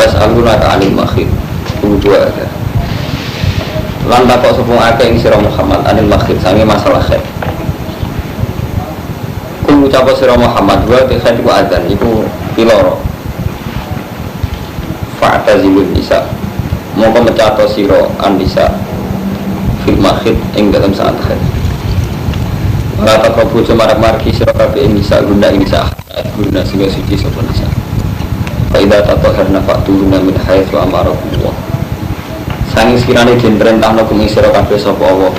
yas'alunaka 'anil makhid. Dua ada. Lan takok sapa akeh ing sira Muhammad anil makhid sange masalah khair. Kul ucap sira Muhammad wa khair iku adzan iku piloro. Fa'tazilun nisa. Mongko mecato sira an nisa fil makhid ing dalam saat khair. Ora tak bojo marek-mareki sira kabeh ing nisa guna ing nisa. Guna sing suci sapa nisa. Fa idza tatahharna fa'tuna min haitsu amarakumullah. Sanging sekiranya den perintahna kumi sira kabeh sapa Allah.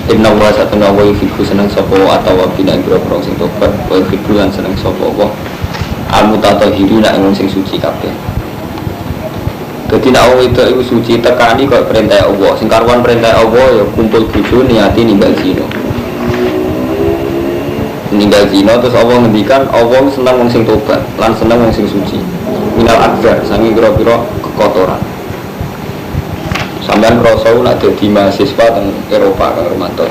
Inna wa satuna wa yuhibbu seneng sapa atawa bina ing sing tobat wa yuhibbu lan seneng sapa Allah. Al-mutatahhiruna ing sing suci kabeh. Dadi nek wong itu iku suci tekani kok perintah Allah. Sing karuan perintah Allah ya kumpul bojo niati ninggal zina. Ninggal zina terus Allah ngendikan Allah seneng wong sing tobat lan seneng wong sing suci. Minal akbar sangi kira-kira kekotoran. Sampeyan krasa nak dadi mahasiswa teng Eropa kang Romanto.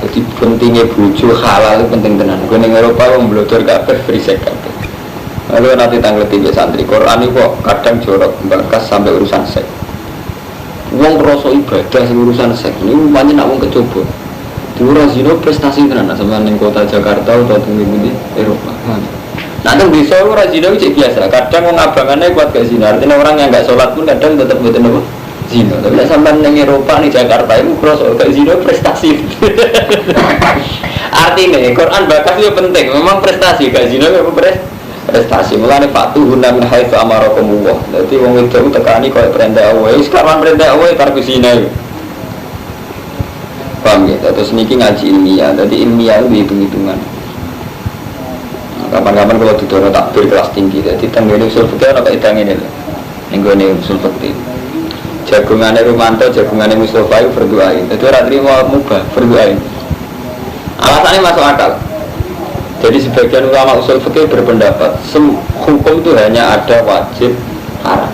Jadi pentingnya bojo halal itu penting tenan. Gue ning Eropa wong blodor kabeh free sex kabeh. Lalu nanti tanggal 3 santri Quran ini kok kadang jorok bakas sampai urusan seks. Wong krasa ibadah sing urusan seks niku pancen nak wong kecoba. Diura zina prestasi tenan sampeyan ning kota Jakarta utawa teng ndi Eropa. Nah, itu bisa orang zina itu biasa. Kadang orang abangannya kuat ke zina. Artinya orang yang nggak sholat pun kadang tetap betul apa zina. Tapi sampai di Eropa, di Jakarta itu cross ke zina prestasi. Artinya Quran bakas itu penting. Memang prestasi ke zina itu prestasi. Mulanya fatuhunna min haitsu amarakumullah. Jadi orang itu tekani kalau perintah Allah. Sekarang perintah Allah tarku zina. Paham ya? Terus niki ngaji ilmiah. Jadi ilmiah itu hitung-hitungan. Kapan-kapan kalau didoro takbir kelas tinggi, jadi tenggine usul fikih ana kaedah ngene lho. Ning gone usul fikih. Jagungane Rumanto, jagungane Mustofa itu berdoain. Dadi ora trimo mubah berdoain. Alasannya masuk akal. Jadi sebagian ulama usul fikih berpendapat hukum itu hanya ada wajib haram.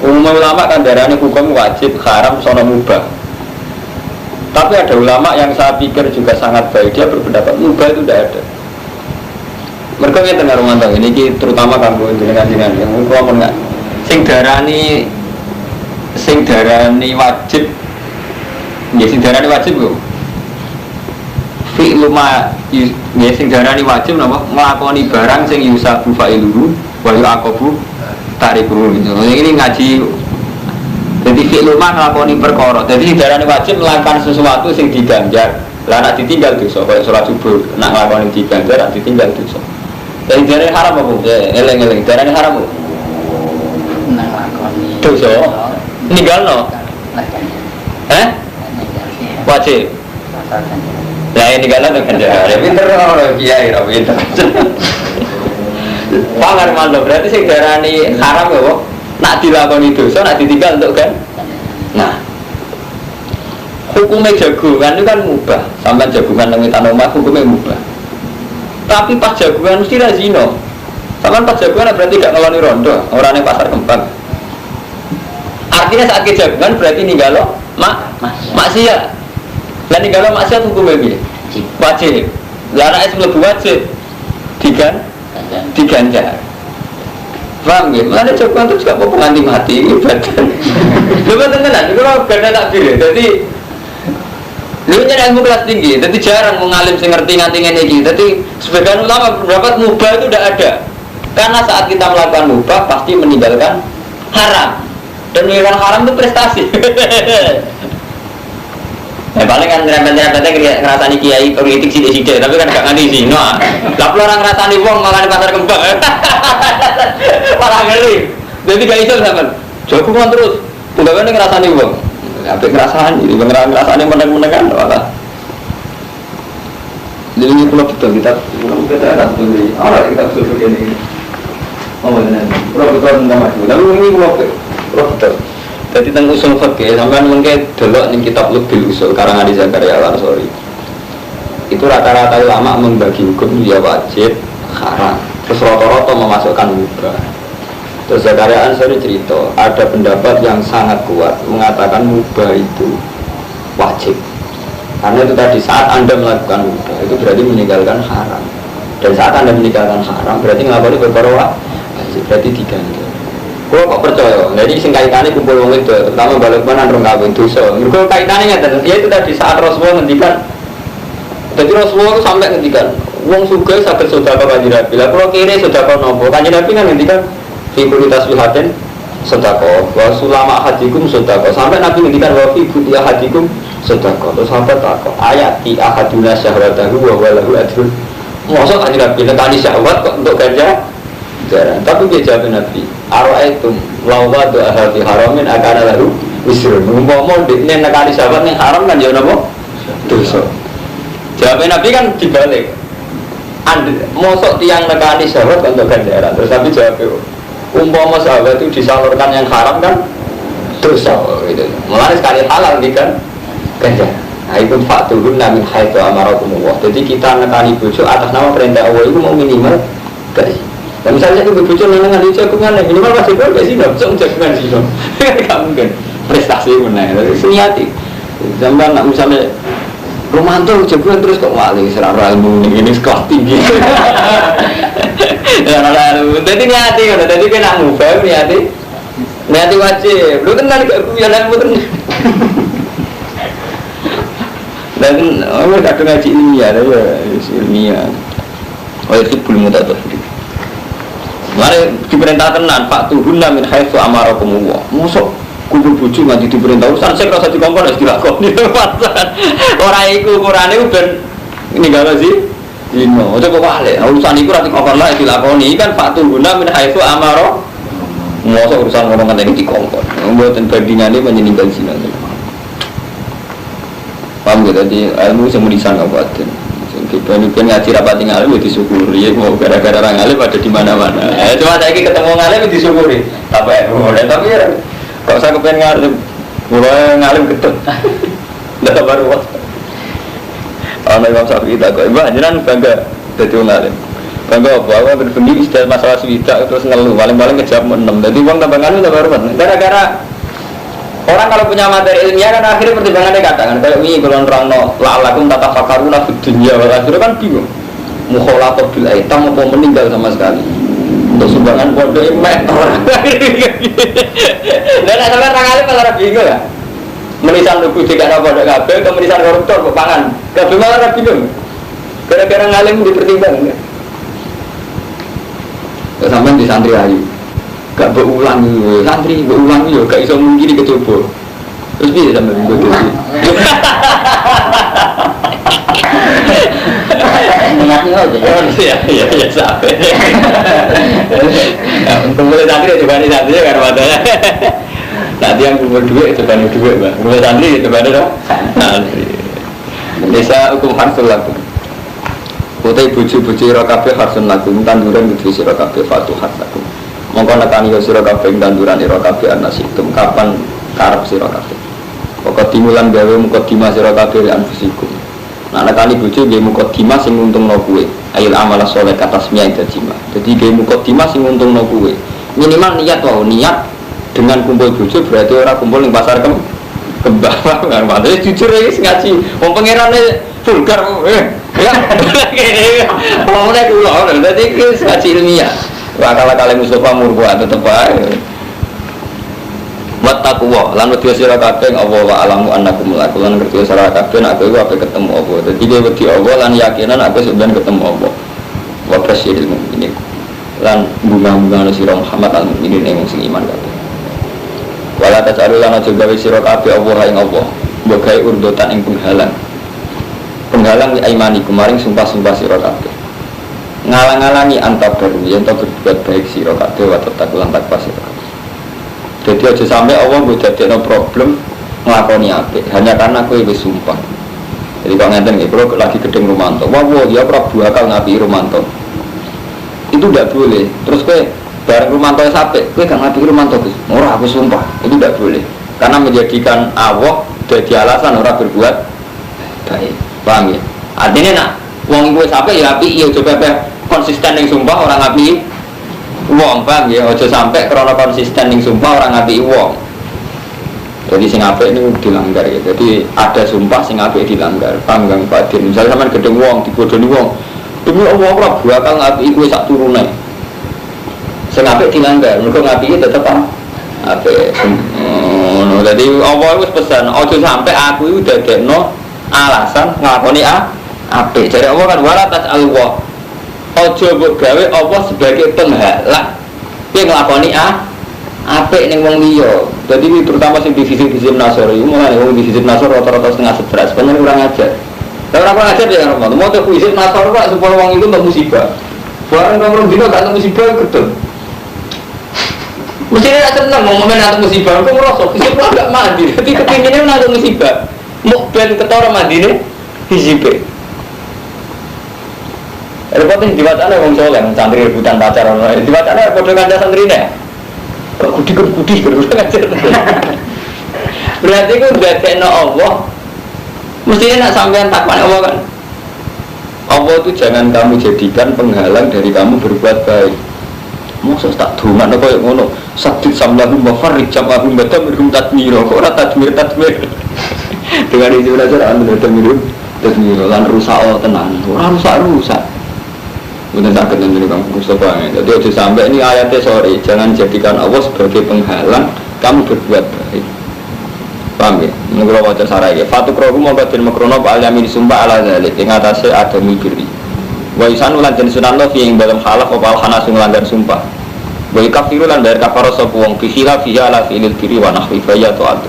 Umum ulama kan darahnya hukum wajib haram sono mubah. Tapi ada ulama yang saya pikir juga sangat baik, dia berpendapat mubah itu tidak ada. Mereka ini tengah rumah tangga ini terutama kamu dengan yang mungkin enggak sing darani wajib ya sing darani wajib kok fi'luma ya sing darani wajib napa nglakoni barang sing yusabu fa'iluhu wa yu'aqabu tariku gitu. Ini ngaji jadi fi'luma nglakoni perkara. Jadi sing darani wajib melakukan sesuatu sing diganjar. Lah nek ditinggal dosa kaya salat subuh nek nglakoni diganjar nek ditinggal dosa. Dari darah haram apa? Eleng-eleng. Darah haram apa? Nah, lakoni dosa. Ninggal no? Wajib. Ya ini ninggal no kan darah. Pinter orang kiai, pinter. Pangan mantap. Berarti sih darah ini haram ya, Pak? Nak dilakoni dosa, nak ditinggal untuk kan? Nah, hukumnya jagungan itu kan mubah. Sampai jagungan dengan tanaman hukumnya mubah. Tapi pas jagungan mesti zina. Sama pas jagungan berarti gak ngeloni rondo, orangnya pasar kembang. Artinya saat jagungan berarti ninggalo maksiat. Lah ninggalo maksiat hukumnya piye? Wajib. Lah nek lebih wajib diganjar. Paham nggih? Mulane jagungan itu juga apa nganti mati ibadah. Lho boten tenan, kalau gak tak pilih. Jadi lu nyari ilmu kelas tinggi, jadi jarang mengalim sing ngerti nganti ngene iki. Jadi sebagian ulama berpendapat mubah itu tidak ada. Karena saat kita melakukan mubah pasti meninggalkan haram. Dan meninggalkan haram itu prestasi. Paling kan nyerempet-nyerempetnya ngerasani kiai politik sidik-sidik, tapi kan gak nganti sih. Lah orang ngerasani wong malah di pasar kembang. Malah ngeri. Jadi gak iso sampean. Jagungan terus. Penggaweane ngerasani wong. Apik ngerasani, ngerasani meneng-menengan malah. Jadi ini pulau betul kita harus beli. Kita harus begini. Oh benar. Pulau betul tentang maju. Lalu ini pulau betul. Jadi tentang usul fikih, sampai mungkin delok ning kitab Lubbil Usul karangan Zakaria Al-Ansori. Itu rata-rata ulama membagi hukum dia wajib, haram. Terus rata-rata memasukkan mubah. Terus Zakaria Al-Ansori cerita, ada pendapat yang sangat kuat mengatakan mubah itu wajib. Karena itu tadi saat Anda melakukan mubah itu berarti meninggalkan haram. Dan saat anda menikahkan haram berarti ngelakoni perkara wajib, berarti diganti. Kalau kok percaya, jadi sing kaitannya kumpul wong itu, terutama balik mana orang kawin dosa. Mereka kaitannya nggak, ya itu tadi saat Rasulullah ngendikan. Jadi Rasulullah itu sampai ngendikan, wong suga sakit sedekah kanjeng Nabi. Lah kalau kiri sedekah nopo, kanjeng Nabi kan ngendikan fi kulli tasbihatin sedekah, wa sulama hadikum sedekah. Sampai Nabi ngendikan wa fi kulli hadikum sedekah. Terus sampai takok ayat ti ahaduna syahwatahu wa walahu ajrun. Mosok kanjeng Nabi nekani syahwat kok untuk ganja? Jarang. Tapi dia jawab Nabi, arwaitum lawa doa hati haramin akan lalu wisrun. Umpama dekne nekani syahwat ning haram kan ya napa? Dosa. Jawab Nabi kan dibalik. Mosok tiang nekani syahwat untuk ganjaran. Terus Nabi jawab, umpama syahwat itu disalurkan yang haram kan dosa. Gitu. Mulai sekali halal kan ganjaran. Nah itu fakturun min haitsu amarakumullah. Jadi kita nekani bojo atas nama perintah Allah itu mau minimal gaji. Dan misalnya itu bojo nenengan di jagungan minimal masih boleh sih, nggak bisa jagungan sih, nggak mungkin prestasi mana. Seniati. Zaman nak misalnya romanto jagungan terus kok wali serara ilmu ini sekolah tinggi. Ya lalu, jadi niati, jadi kena mubah niati wajib. Lu tenang gak gue yang betul. Dan orang kadang ngaji ilmiah, ilmiah. Oh itu belum mudah tuh. Mari diperintah tenan, Pak Tuhunna min haitsu amarakumullah. Mosok kumpul bojo nganti diperintah urusan sing rasa dikongkon wis dilakoni. Ora iku ukurane ben ninggalo sih. Dino, ojo kok wale. Urusan iku ra dikongkon lah dilakoni kan Pak Tuhunna min haitsu amara. Mosok urusan ngono ngene dikongkon. Mboten bandingane menyeningkan zina. Paham gitu, jadi ilmu semua disangka batin. Kita ini ngaji rapat tinggal alim disyukuri, mau gara-gara orang alim ada di mana-mana. Cuma saya ketemu alim disyukuri, tapi tapi ya, kalau saya kepengen ngalim, mulai ngalim ketut, dah baru waktu. Orang Imam Syafi'i tak kau, ibu jangan bangga jadi orang alim. Bangga apa? Aku berpendiri istilah masalah swita terus ngeluh, paling-paling kejam 6. Jadi uang tambah ngalim tak baru waktu. Gara-gara orang kalau punya materi ilmiah kan akhirnya pertimbangannya katakan kayak ini kalau orang la'alakum tatafakkaruna fid dunya wal akhirah kan bingung mukhalafah bil aitam mau meninggal sama sekali untuk sumbangan pondok meter. Dan sampai orang alim malah bingung ya menisan lugu jika ada pondok kabel ke menisan koruptor kok pangan kabel malah bingung gara-gara ngalim dipertimbangkan ya sampai di santri ayu gak berulang santri berulang yo gak iso mungkin kecoba terus dia sampai begitu niatnya aja ya sampai kumpul santri coba nih santri kan matanya nanti yang kumpul duit coba nih duit bang kumpul santri coba nih dong santri desa hukum harsul laku utai buju-buju rokabe harsul laku tanduran buju si rokabe fatuh harsaku mongko nekani yo sira kabeh tanduran ira kabeh ana situm kapan karep sira kabeh. Pokok timulan gawe mukadimah sira kabeh lan fisikum. Nah nekani bojo nggih mukadimah sing nguntungno kowe. Ail amal saleh katasmiyah dajima. Dadi nggih mukadimah sing nguntungno kowe. Minimal niat wae niat dengan kumpul bojo berarti ora kumpul ning pasar kembang. Padahal jujur iki ngaji wong pangerane vulgar ya. Wong nek kula dadi ngaji ilmiah. Akal-akal Mustafa murbuat tetep ae. Wattaqwa lan wedi sira kabeh Allah wa alamu annakum mulaqul lan ngerti sira kabeh nek kowe ape ketemu Allah. Dadi kowe wedi Allah lan yakinan ape sampeyan ketemu Allah. Wa basyiril mukminin. Lan bunga-bunga sira Muhammad al-mukminin ing sing iman kabeh. Wala tasalu lan aja gawe sira kabeh Allah ing Allah. Mbok gawe urdotan ing penghalang. Penghalang li aimani kemaring sumpah-sumpah sira kabeh. Ngalang-alangi antar baru yang tak berbuat baik sira kabeh wa taqulan takwa sira. Jadi aja sampai Allah mbok dadekno problem nglakoni apik hanya karena kowe wis sumpah. Jadi kalau ngenten nggih kula lagi gedeng Romanto. Wah ya Prabu akal ngapi Romanto. Itu tidak boleh. Terus kowe bareng Romanto sampai kowe gak ngapi Romanto Gus. Ora aku sumpah. Itu tidak boleh. Karena menjadikan Allah jadi alasan ora berbuat baik. Paham ya? Artinya nak wong kowe sampai ya api iya coba konsisten yang sumpah orang ngapi uang, paham ya? Ojo sampai karena konsisten yang sumpah orang ngapi uang. Jadi sing apik ini dilanggar ya. Jadi ada sumpah sing apik dilanggar. Paham Kang Fadil? Misalnya sampean gedeng uang, dibodoni uang. Demi Allah ora bakal ngapiki kowe sak turune. Sing apik dilanggar, mergo ngapiki tetep apik. Jadi Allah wis pesan, aja sampai aku itu dadekno alasan nglakoni apik. Jare Allah kan wala tas'alwa. Aja mbok gawe Allah sebagai penghalang kowe nglakoni apik ning wong liya. Jadi terutama sing divisi-divisi Nasori, mulane wong divisi Nasor rata-rata setengah stres, bener kurang ajar. Lah ora ajar ya Romo. Mau tuh divisi Nasor kok supaya wong itu entuk musibah. Barang kang dino gak entuk musibah gedhe. Mesti dia seneng mau momen atau musibah, aku merosot, musibah gak mandi, tapi kepinginnya atau musibah, mau ben ketara mandi nih, hijibé. Repotnya diwacana wong soleh, santri rebutan pacar, diwacana kode kaca santri nih, kudi udah ngajar. Berarti aku udah kena Allah, mestinya nak sampean takwan Allah kan. Allah itu jangan kamu jadikan penghalang dari kamu berbuat baik. Maksud tak dungan apa yang ngono sakit samlahum wa farrij jam'ahum badam mirhum tadmiro kok ora tadmir dengan itu aja anu tadmiro lan rusak tenan ora rusak udah sakit nanti kamu Mustafa jadi aja sampai ini ayatnya sorry jangan jadikan Allah sebagai penghalang kamu berbuat baik paham ya menurut wajah sarai fatukrohu mabadin makrono ba'alyami disumpah ala zalik yang atasnya ada mibiri wa isanu lan den sunanno fi ing dalam halaf apa alhana sing langgar sumpah wa kafiru lan bayar kafara sapa wong fi khilaf fi ala fi'il kiri wa nahwi fa ya ta'at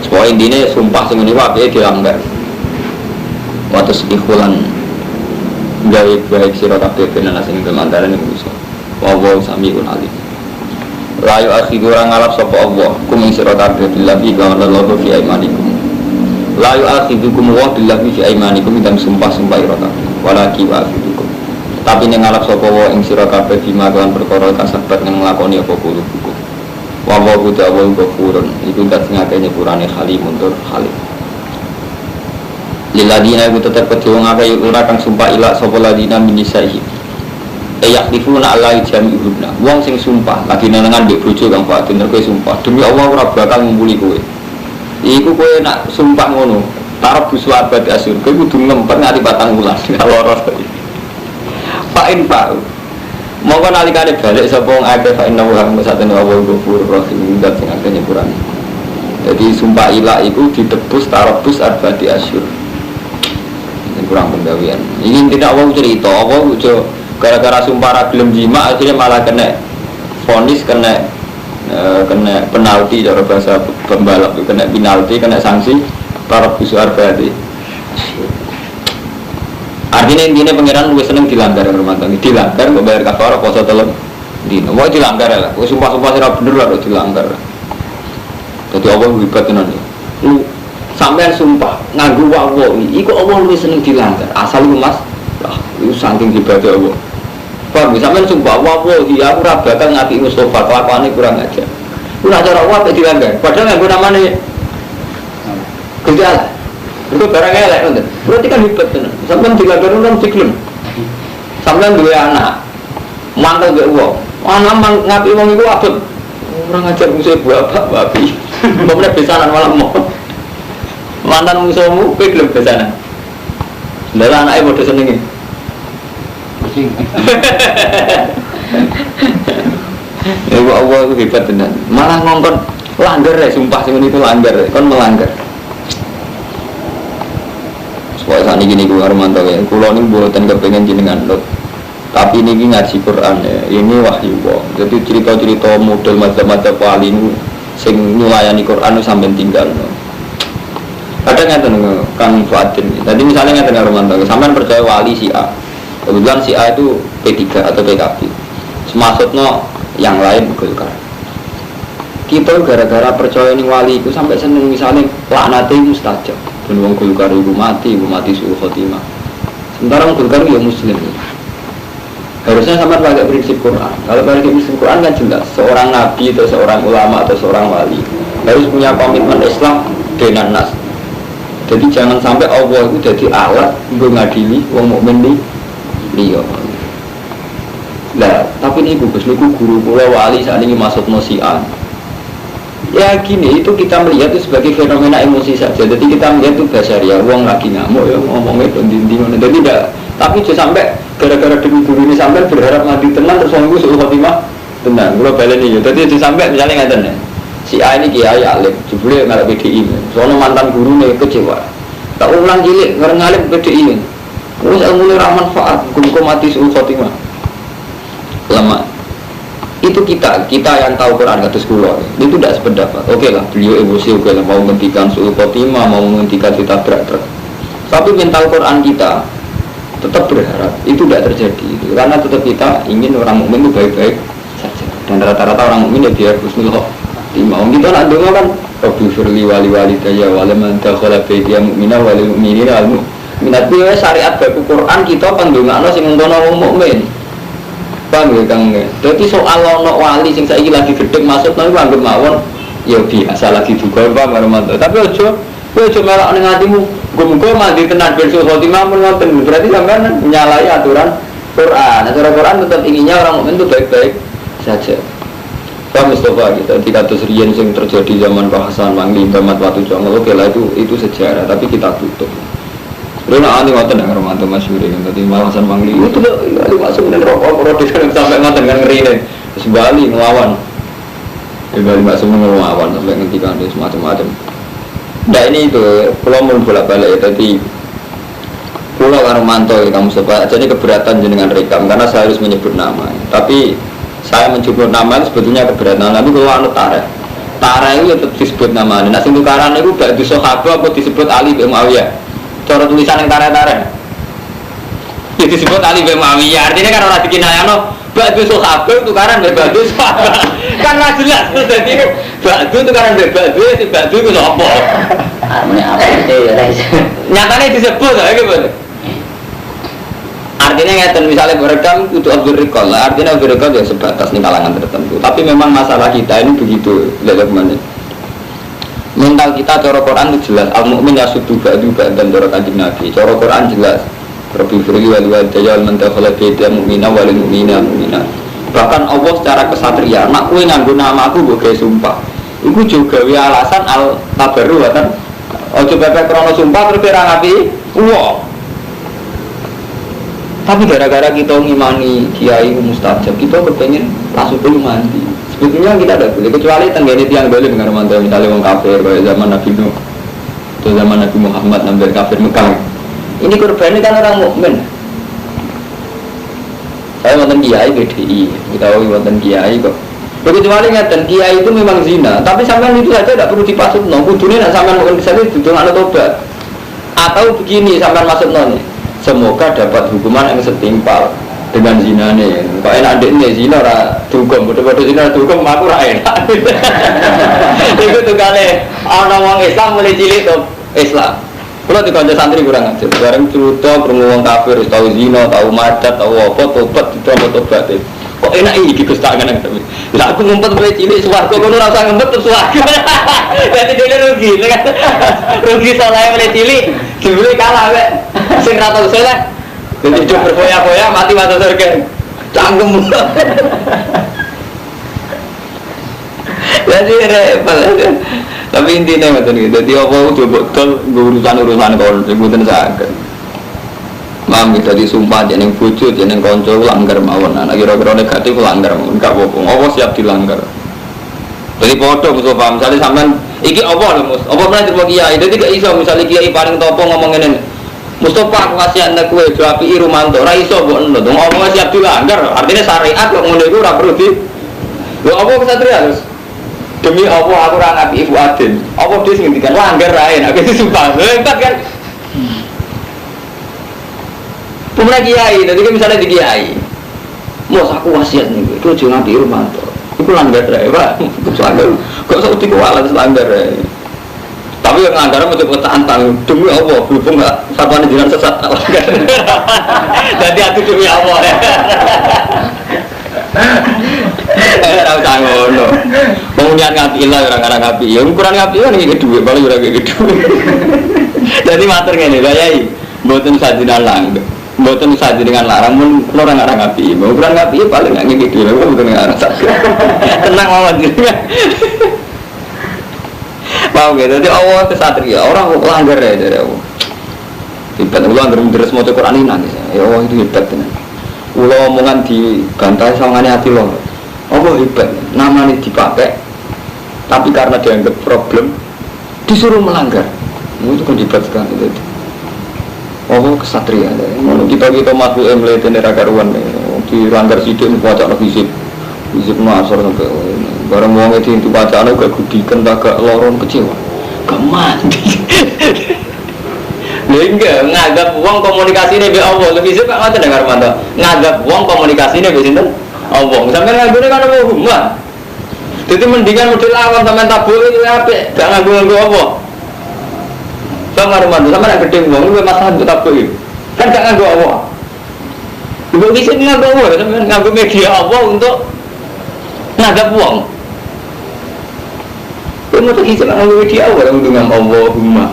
supaya intine sumpah sing ngene wae dilanggar wa tasbihulan gawe baik sira kabeh ben ana sing kemandaran iku iso wa wa samiun alim la yu akhidu orang ngalap sapa Allah kum ing sira kabeh billahi wa lallahu fi aimanikum la yu akhidukum wa billahi fi aimanikum dan sumpah-sumpah ira kabeh walaki wa afidukum tapi ini ngalap sopa wa ing sira kabeh bima kan perkara kasabat yang ngelakoni apa kulo hukum wa wa huda wa ghafurun iku kat sing akeh nyepurane halimun tur halim liladina iku tetep kedhe wong akeh ora kang sumpah ilak sapa ladina minisaihi yaktifuna ala jami'una wong sing sumpah lagi nenengan mbek bojo kang fatin kowe sumpah demi Allah ora bakal ngumpuli kowe iku kowe nak sumpah ngono tarap buswa abad asyur, kau kudu ngempet nganti batang wulan kalau roh fa'in fa'u mau kan alikane balik sopong ada fa'in nawahan mesatene awal gofur rohim dan sing akeh nyepurane jadi sumpah ilah itu ditebus tarap bus abad asyur ini kurang penggawean ini tidak awal cerita awal gara-gara sumpah ragilem jima akhirnya malah kena vonis kena penalti cara bahasa pembalap kena penalti kena sanksi para busu arba'ati artinya intinya pengiran lebih seneng dilanggar rumah tangga dilanggar nggak bayar kafarah puasa telur dino mau dilanggar lah gue sumpah-sumpah sih bener lah dilanggar jadi Allah hebat nanti lu sampean sumpah nganggu wawo ini kok Allah lebih seneng dilanggar asal lu mas lah itu saking hebatnya Allah paham sampean sumpah wawo dia aku bakal ngati Mustafa kelakuannya kurang aja lu nak cara Allah dilanggar padahal nggak namanya gejala, itu barang elek nanti. Berarti kan hebat kan? Sampai dilanggar orang siklon, sampai dua anak, mantel gak uang, anak ngapi uang itu apa? Orang ngajar musuh bapak babi, bapaknya besaran malam mau, mantan musuhmu, kau belum besaran. Dalam anaknya bodoh senengin. Ibu Allah itu hebat benar. Malah ngongkon langgar ya, sumpah sih itu langgar, kon melanggar. Supaya saat ini gue Armanto ya, kulo ini buatan kepengen jenengan lot. Tapi ini ngaji Quran ya, ini wahyu Allah. Jadi cerita-cerita model macam-macam wali ini, sing nyulayani Quran itu sampai tinggal. Kadang nggak Kang Fuadin. Tadi misalnya nggak Armanto, sampai percaya wali si A. Kebetulan si A itu P3 atau PKB. Semaksudnya yang lain Golkar. Kita gara-gara percaya ini wali itu sampai seneng misalnya laknati mustajab. Dan wong Golkar ibu mati suhu khotimah. Sementara wong Golkar ya muslim. Harusnya sama pakai prinsip Quran. Kalau pakai prinsip Quran kan jelas seorang nabi atau seorang ulama atau seorang wali harus punya komitmen Islam dengan nas. Jadi jangan sampai Allah itu jadi alat untuk ngadili wong mukmin di liya. Nah, tapi ini gugus niku guru kula wali saat ini masuk nosian. Ya gini, itu kita melihat itu sebagai fenomena emosi saja. Jadi kita melihat itu bahasa ria, uang lagi ngamuk ya ngomongnya dinding. Jadi tidak, Tapi juga sampai gara-gara demi guru ini sampai berharap mati tenang terus ngomong suul khotimah tenang. Kalau balik nih, jadi itu sampai misalnya nggak tenang. Si A ini kiai alim, jebule nggak PDI. Soalnya mantan guru nih kecewa. Tak ulang cilik ngareng alim PDI. Terus ilmu ini manfaat, guru mati suul khotimah. Lama. Itu kita yang tahu Quran kata sekolah itu tidak sependapat. Oke lah, beliau emosi, oke lah, mau menghentikan suul khotimah, mau menghentikan ditabrak truk. Tapi mental Quran kita tetap berharap itu tidak terjadi karena tetap kita ingin orang mukmin itu baik-baik saja. Dan rata-rata orang mukmin ya dia husnul khotimah. Kita nak dengar kan Rabbi firli wali walidayya wa liman dakhala baitiya mu'mina walil mu'minina wal mu'minat. Itu syariat baku Quran kita pandongakno sing ngono wong mukmin. Paham ya Kang? Jadi soal ono wali sing saiki lagi gedhe maksud nang anggap mawon ya biasa lagi juga paham Ramadan. Tapi ojo melok ning atimu. Muga-muga mandi tenan ben suul khotimah ngoten. Berarti sampean menyalahi aturan Quran. Aturan Quran tetap inginnya orang mukmin itu baik-baik saja. Pak Mustafa kita tidak riyen sing terjadi zaman Pak Hasan Mangli Bamat Watu Jongo. Oke lah itu sejarah tapi kita tutup. Rena ani ngoten nang Romanto masyhur kan tadi Hasan Mangli itu lho masuk ning rokok produk sampai ngoten kan ngerine. Terus Bali nglawan. Bali masuk nglawan sampai ngendikan semacam-macam. Nah ini itu, pulau mau bolak-balik ya, jadi pulau Romanto ya kamu sebab jadi keberatan dengan rekam karena saya harus menyebut nama. Tapi saya menyebut nama itu sebetulnya keberatan. Tapi kalau anu Tara itu tetap disebut nama. Nah sing tukaran itu gak di Sahabat apa disebut Ali bin Muawiyah. Cara tulisan yang Tara. Ya disebut Ali bin Muawiyah. Artinya kan orang dikinayano Ba'du Sahabat tukaran dari Ba'du Sahabat. Kan nggak jelas terus jadi Ba'du tukaran dari Ba'du si Ba'du itu apa? Apa itu ya guys? Nyatanya disebut ya gitu. Artinya ngeten misalnya berekam itu Abdul Rikol lah. Artinya Abdul Rikol ya sebatas nih kalangan tertentu. Tapi memang masalah kita ini begitu. Lihat mana? Mental kita cara Quran itu jelas. Al-Mu'min yasudu ba'du ba'dan cara Kanjeng Nabi. Cara Quran jelas. Rabbi firli wal walidayya wal man dakhala baitiya mu'mina wal mu'mina mu'minat. Bahkan Allah secara kesatria, nak kowe nganggo namaku mbok gawe sumpah. Iku juga gawe alasan al tabarru kan. Ojo bebek krono sumpah terus ora ngapi. Tapi gara-gara kita ngimani kiai mustajab, kita kepengen langsung dulu mandi. Sebetulnya kita tidak boleh kecuali tenggene tiang boleh dengan mantan misalnya wong kafir kayak zaman Nabi Nuh atau zaman Nabi Muhammad nambah kafir Mekah. Ini korbannya kan orang mukmin. Saya wonten kiai PDI, kita wonten kiai kok. Kecuali ngeten kiai itu memang zina, tapi sampean itu saja tidak perlu dipasut. Kudune nek sampean mungkin kesana dudung ana tobat. Atau begini sampean maksud nih. Semoga dapat hukuman yang setimpal dengan zinane. Kok enak ndekne zina ora dihukum, padha-padha zina dihukum aku ora enak. Iku tukane ana wong Islam mulai cilik to Islam. Kalau di kantor santri kurang ajar, bareng cerita berumur kafir, tahu zina, tahu madat, tahu apa, tobat, tobat. Kok enak ini gitu tak kan? Lah aku ngumpet mulai cilik, suwargo, kalau rasa ngumpet terus suwargo. Berarti dia rugi, kan? Rugi soalnya mulai cilik, dibeli kalah, be. Sing rata usulnya, jadi coba berfoya-foya, mati mata surga, cangkem. Jadi repot. Tapi intinya macam itu. Jadi apa coba betul urusan kalau sebutan sakit. Mam kita disumpah jeneng bojo jeneng konco langgar mawon. Nah kira-kira negatif langgar mawon. Enggak apa-apa. Apa siap dilanggar. Jadi podo musuh paham. Misalnya sampean iki apa lho Mus? Apa pernah terima kiai? Jadi gak iso misalnya kiai paling topo ngomong ngene. Mustafa aku kasih anak kue jawab Rumanto. Ra iso mbok endo. Ngomong siap dilanggar. Artinya syariat kok ngono iku ora perlu di. Lho apa kesatria terus? Demi Allah aku ora ngapi Ibu Adin. Apa dia sing ngendikan langgar rae nek disumpah. Hebat kan? Pemenang kiai, jadi misalnya di kiai. Mus aku wasiat nih, itu aja ngapi Rumanto. Iku langgar rae, Pak. Langgar. Kok iso dikuwalat langgar rae. Tapi yang langgar mau coba tantang demi Allah, berhubung enggak sapane jiran sesat langgar. Jadi aku demi Allah. Ora usah ngono. Wong nyat ngapi lah ora ngapi. Ya ukuran ngapi kan iki dhuwit, paling ora iki dhuwit. Dadi matur ngene, Yai. Mboten sajina lang. Mboten saji dengan larang mun ora ngapi. Ukuran ngapi paling ngene iki dhuwit, mboten ngarang sak. Tenang mawon. Mau gitu, jadi Allah kesatria, orang langgar ya dari Allah. Tiba-tiba langgar terus mau Quran ini nangis. Ya Allah itu hebat tenan. Kula omongan dibantai sawangane hati lo. Allah hebat. Namanya dipakai tapi karena dianggap problem disuruh melanggar. Itu kan hebat sekali itu. Allah kesatria. Kita makhluk emlete neraka ruan dilanggar sidik baca fisik. Fisik masuk sampai barang wong itu bacaan gak gudikan gak lorong kecewa. Gak mati. Enggak, nganggap uang komunikasi ini be Allah lebih suka nggak dengar mantap. Nganggap uang komunikasi ini be sinten Allah. Sampai nganggapnya kan apa hubungan? Jadi mendingan model lawan sama tabu itu apa? Gak nganggu Allah. Sama mantap, sama yang gede uang itu masalah untuk tabu itu. Kan gak nganggu Allah. Ibu bisa nganggu Allah, sampai nganggu media Allah untuk nganggap uang. Kamu tuh bisa nganggu media Allah untuk nganggu Allahumma.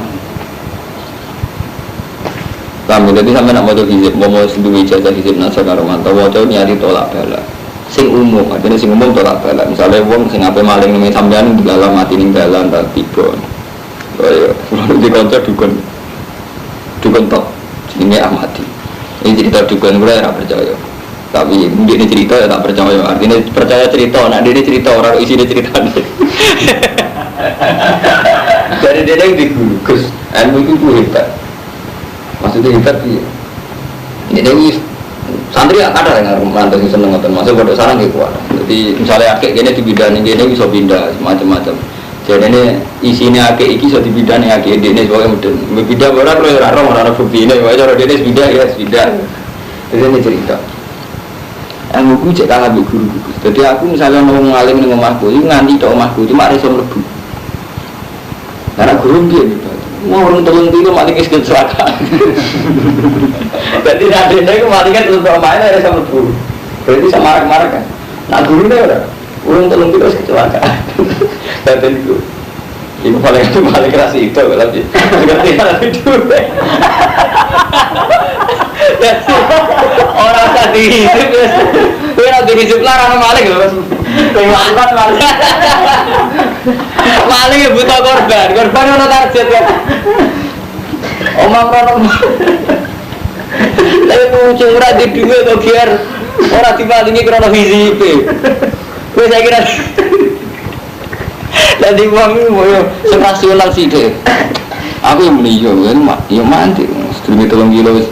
Kami jadi sampai nak motor hizib, mau sendiri ijazah hizib nasa karo mantau, wajah nyari tolak bala. Sing umum, artinya sing umum tolak bala. Misalnya wong sing apa maling nih sampean di dalam mati ning dalan tak tiba. Oh iya, lalu di kantor dukun top, ini amati. Ini cerita dukun gue tak percaya. Tapi ini cerita ya tak percaya. Artinya percaya cerita, nak dia cerita orang isinya cerita. Dari dia yang digugus, ilmu itu hebat. Maksudnya hebat sih. Ini santri ada yang merantau seneng ngoten, masuk pada sarang gitu kuat. Jadi misalnya akik gini dibidani gini bisa pindah macam-macam. Jadi ini isinya akik iki bisa dibidani akik ini sebagai model. Pindah orang terus orang bukti ini, wajar dia pindah ya pindah. Jadi ini cerita. Aku cek kalah guru. Jadi aku misalnya mau ngalim dengan omahku, itu nganti tok omahku cuma ada yang lebih. Karena guru dia gitu. Mau orang telung itu mati ke kecelakaan. Jadi nantinya itu mati kan telung pemain ada sama guru. Berarti sama marah kan. Nah gurunya udah orang telung itu kecelakaan. Dan itu ini paling keras itu lagi. Seperti ada itu. Orang tadi itu lagi hidup larang maling loh. Pengakuan maling. Maling buta korban ono target kan. Omong rono. Lalu muncul ora di duwe to biar ora dipalingi krono hisipe. Wis saya kira. Dadi wong yo rasional sithik. Aku muni yo mati. Sedurunge 3 kilo wis.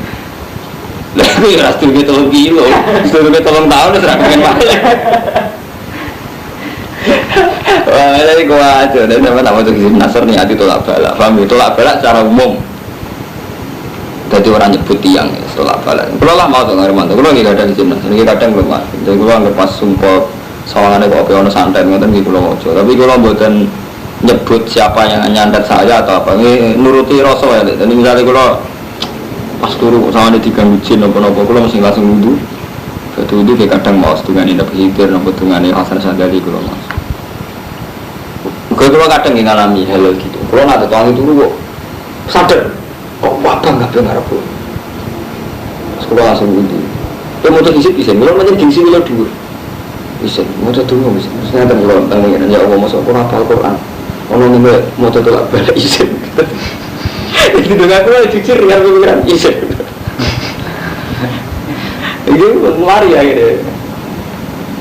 Lah kuwi ora sedurunge 3 kilo. Sedurunge 3 tahun wis ra pengen maling. Wah, ini gua aja, dan sama nama itu hizib nasr nih hati tolak balak, paham ya? Tolak balak secara umum. Jadi orang nyebut tiang ya, tolak balak. Kalau lah mau tuh nggak remantau, kalau lagi kadang hizib nasr, lagi kadang belum mas. Jadi kalau nggak pas sumpah sawangannya kok ono santet, nggak gitu loh ngojo. Tapi kalau buatan nyebut siapa yang nyantet saya atau apa, ini nuruti rasa ya. Jadi misalnya kalau pas turu sawangannya diganggu jin apa-apa, kalau masih langsung wudhu. Itu kadang mau setengahnya dapat hikir, dapat setengahnya hasan sadari kalau mas. Kalau kadang ngalami hal gitu, kalau nggak ada tuang itu kok sadar, kok apa nggak benar pun. Sekolah langsung gitu. Dia mau terhisip bisa, kalau macam gengsi kalau dulu, bisa, mau tertunggu bisa. Saya ada kalau tanya ya Allah masuk Quran Al-Quran, orang ini mau tertolak balik isin. Itu dengan aku lagi jujur dengan pikiran isin. Itu lari ya gitu.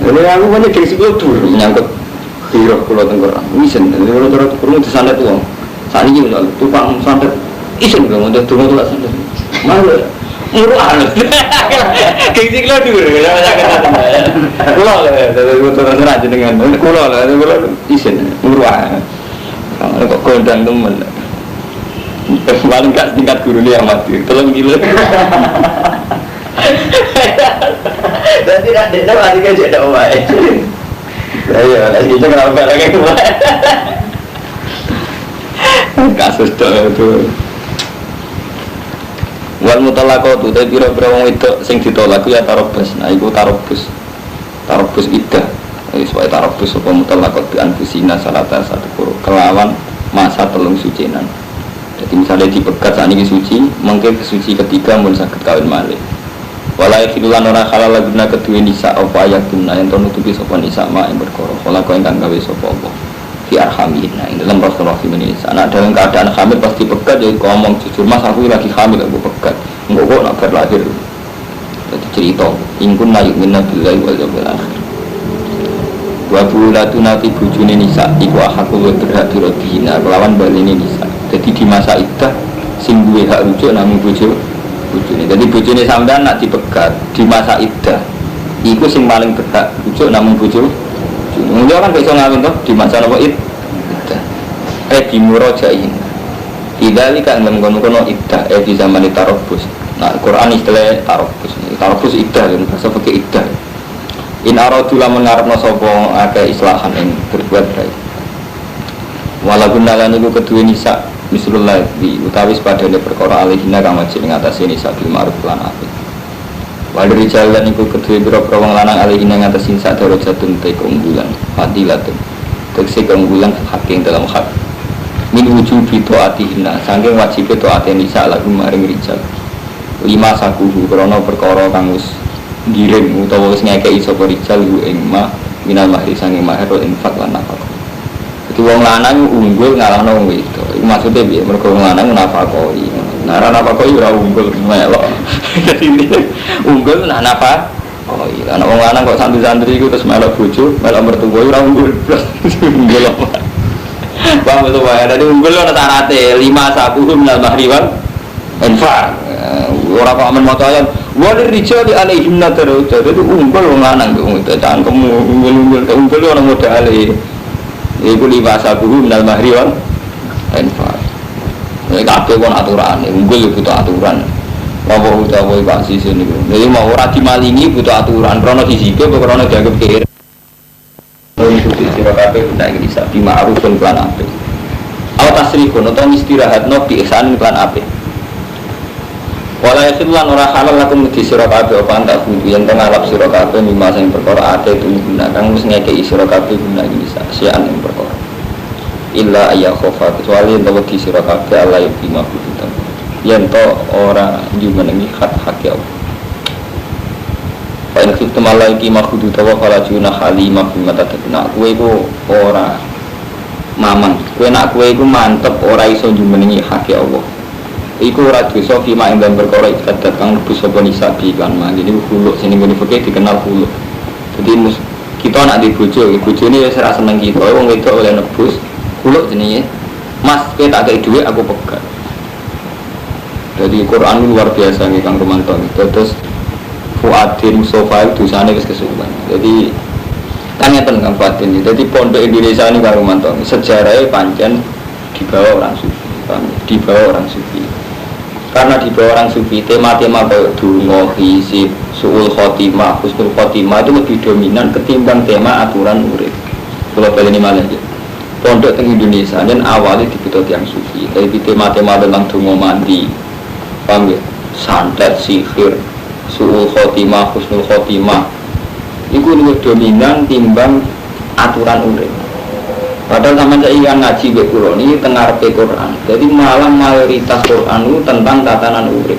Jadi aku banyak gengsi kalau dulu menyangkut hero pulau Tenggorok, isen, jadi pulau Tenggorok perlu disandet uang. Saat ini misalnya tukang sandet, isen kalau mau tukang tulang sandet, malu, murah halus. Gengsi kalau dulu, ya macam kata, pulau lah, jadi tukang sandet dengan pulau lah, pulau isen, murah. Kalau kok kondang temen, paling kat tingkat guru ni yang mati, tolong gila. Dan tidak ada lagi kerja dah awak. Ya, lagi itu kenapa lagi kemarin? Kasus itu. Wal mutalaqatu ta pira-pira wong wedok sing ditolak ya tarobus. Nah, iku tarobus. Tarobus iddah. Wis wae tarobus apa mutalaqat bi anfusina salata satu kuro kelawan masa telung sucinan. Jadi misalnya dipegat saat ini suci, mungkin suci ketiga mun saged kawin malih. Walai filulan orang halal laguna kedua nisa apa ayat guna yang ternutupi sopan nisa ma yang berkoro. Kalau kau ingkang gawe sopo Allah fi arhamin. Nah, ini dalam Rasulullah ini. Anak dalam keadaan hamil pasti pegat. Jadi kau ngomong jujur mas aku lagi hamil aku pegat. Enggak kok nak berlahir. cerita ingkun la yu'minu billahi wal yawmil akhir. Wa bulatuna ti bojone nisa iku ahakul berhak dirodiina kelawan balene nisa. Jadi di masa iddah sing duwe hak rujuk namung bojone. Jadi bojone sampean nak dipegat di masa iddah iku sing paling berhak rujuk namung bojone. Mula kan iso ngawin toh di masa napa iddah. Di murajain. Idali kan ngono-ngono iddah di zaman tarabus. Nah, Quran istilah tarabus. Tarabus iddah kan bahasa pakai iddah. In aradu lamun ngarepno sapa akeh islahan ing berbuat baik. Walaupun nalan iku kedue nisa misalullah di utawi padane perkara alihina kang wajib ing atase nisa bil ma'ruf lan apik. Wadri jalan iku kedue pira-pira wong lanang alihina ing atase nisa darajatun te keunggulan, fadilatun. Tegese keunggulan hak ing dalam hak. Min wujubi taatihina saking wajibe taate nisa lagu maring rijal. Lima sakuhu krana perkara kang wis ngirim utawa wis ngekeki sapa rijal ing ma minal mahri saking mahar infak lan nafkah. Jadi wong lanang unggul ngalahno wong wedok. Iku maksude piye? Mergo wong lanang nafakoi. Nah, nafakoi ora unggul melok. Jadi unggul nah nafakoi. Lah wong lanang kok santri-santri iku terus melok bojo, melok mertua ora unggul. Unggul apa? Paham itu wae. Dadi unggul ana syaraté 5 sabuhum minal mahri wal infak. Ora kok amen maca ayat wa lirijali alaihim nadarujat. Dadi unggul wong lanang kok cangkemmu unggul ana modale. Iku libasa buhu minal mahri wal infak. Nek kabeh kon aturane, unggul yo butuh aturan. Apa utawa Pak Sisi niku. Jadi mau ora dimalingi butuh aturan, krana sisike apa krana dianggap kere. Ikuti sira kabeh nek bisa bima'rufun lan apik. Aw tasrifun utawa istirahatno bi ihsan lan apik. Wala yakhillan ora halal lakum di sira kabeh apa antak kudu yen teng alap sira kabeh mimma sing perkara ate tungguna kang wis ngekeki sira kabeh guna iki saksian ing perkara illa ayya khofa kecuali yen wedi sira kabeh Allah iki mabudutan yen to ora jumenengi hak-hak ya Pak nek kita malah iki mabudutan wa kala juna halimah bimata tetna kowe iku ora mamang kowe nak kowe iku mantep ora iso jumenengi hak ya Allah. Iku ora dosa fima ing dalem perkara ibadat kang lebu sapa nisa bi kan mangke niku huluk sing ngene fikih dikenal huluk. Jadi kita nak di bojo, bojone wis ora seneng kita, wong wedok oleh nebus huluk jenenge. Mas, kowe tak kei dhuwit aku pegat. Jadi Quran luar biasa nih Kang Romanto. Terus Fuadin Mustafa itu dosane wis kesuwen. Jadi kan ngeten Kang Fuadin. Jadi pondok Indonesia ini Kang Romanto sejarahnya pancen dibawa orang sufi, dibawa orang sufi. Karena di bawah orang sufi tema-tema kayak dungo, hisib, su'ul khotimah, husnul khotimah itu lebih dominan ketimbang tema aturan urip. Kalau balik ini malah aja pondok di Indonesia dan awalnya dibutuh yang sufi. Tapi tema-tema tentang dungo mandi, paham ya? Santet, sihir, su'ul khotimah, husnul khotimah itu lebih dominan timbang aturan urip. Padahal sama saya ingin ngaji ke Quran ini tengah ke Quran. Jadi malah mayoritas Quran itu tentang tatanan urip.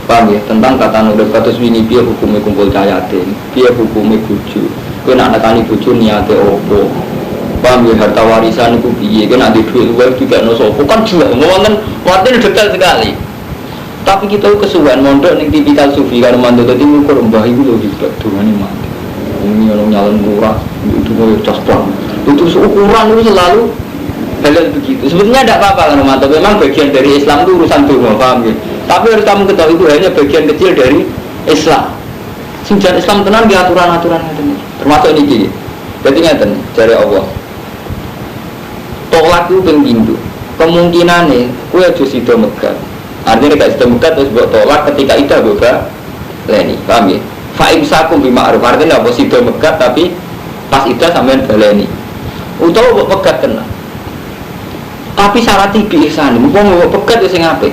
Paham ya? Tentang tatanan urip. Kados ini biar hukumnya kumpul cayatin, biar hukumnya buju. Kau nak nakani buju niate opo. Paham ya? Harta warisan itu biar. Kau nanti duit luar juga nosopo kan juga. Ngomongin waktu ini detail sekali. Tapi kita kesuwen mondok ning tipikal sufi karo mantu dadi ngukur mbah iku lho juga dongane mati. Ini orang nyalon murah itu mau caspang. Itu ukuran itu selalu halal begitu. Sebetulnya tidak apa-apa kan Romanto. Memang bagian dari Islam itu urusan dunia, paham ya? Tapi harus kamu ketahui itu hanya bagian kecil dari Islam. Sejarah Islam tenang di aturan-aturan itu. Termasuk ini. Jadi ngeten dari Allah. Tolak itu penggindu. Kemungkinannya, kue aja sido megat. Artinya gak sido megat terus buat tolak ketika itu boga leni, paham ya? Fa'imsakum bima'ruf. Artinya apa sido megat tapi pas itu sampean baleni. Utawa mbok pegat kena. Tapi syarat iki ihsan, mumpung mbok pegat wis sing apik.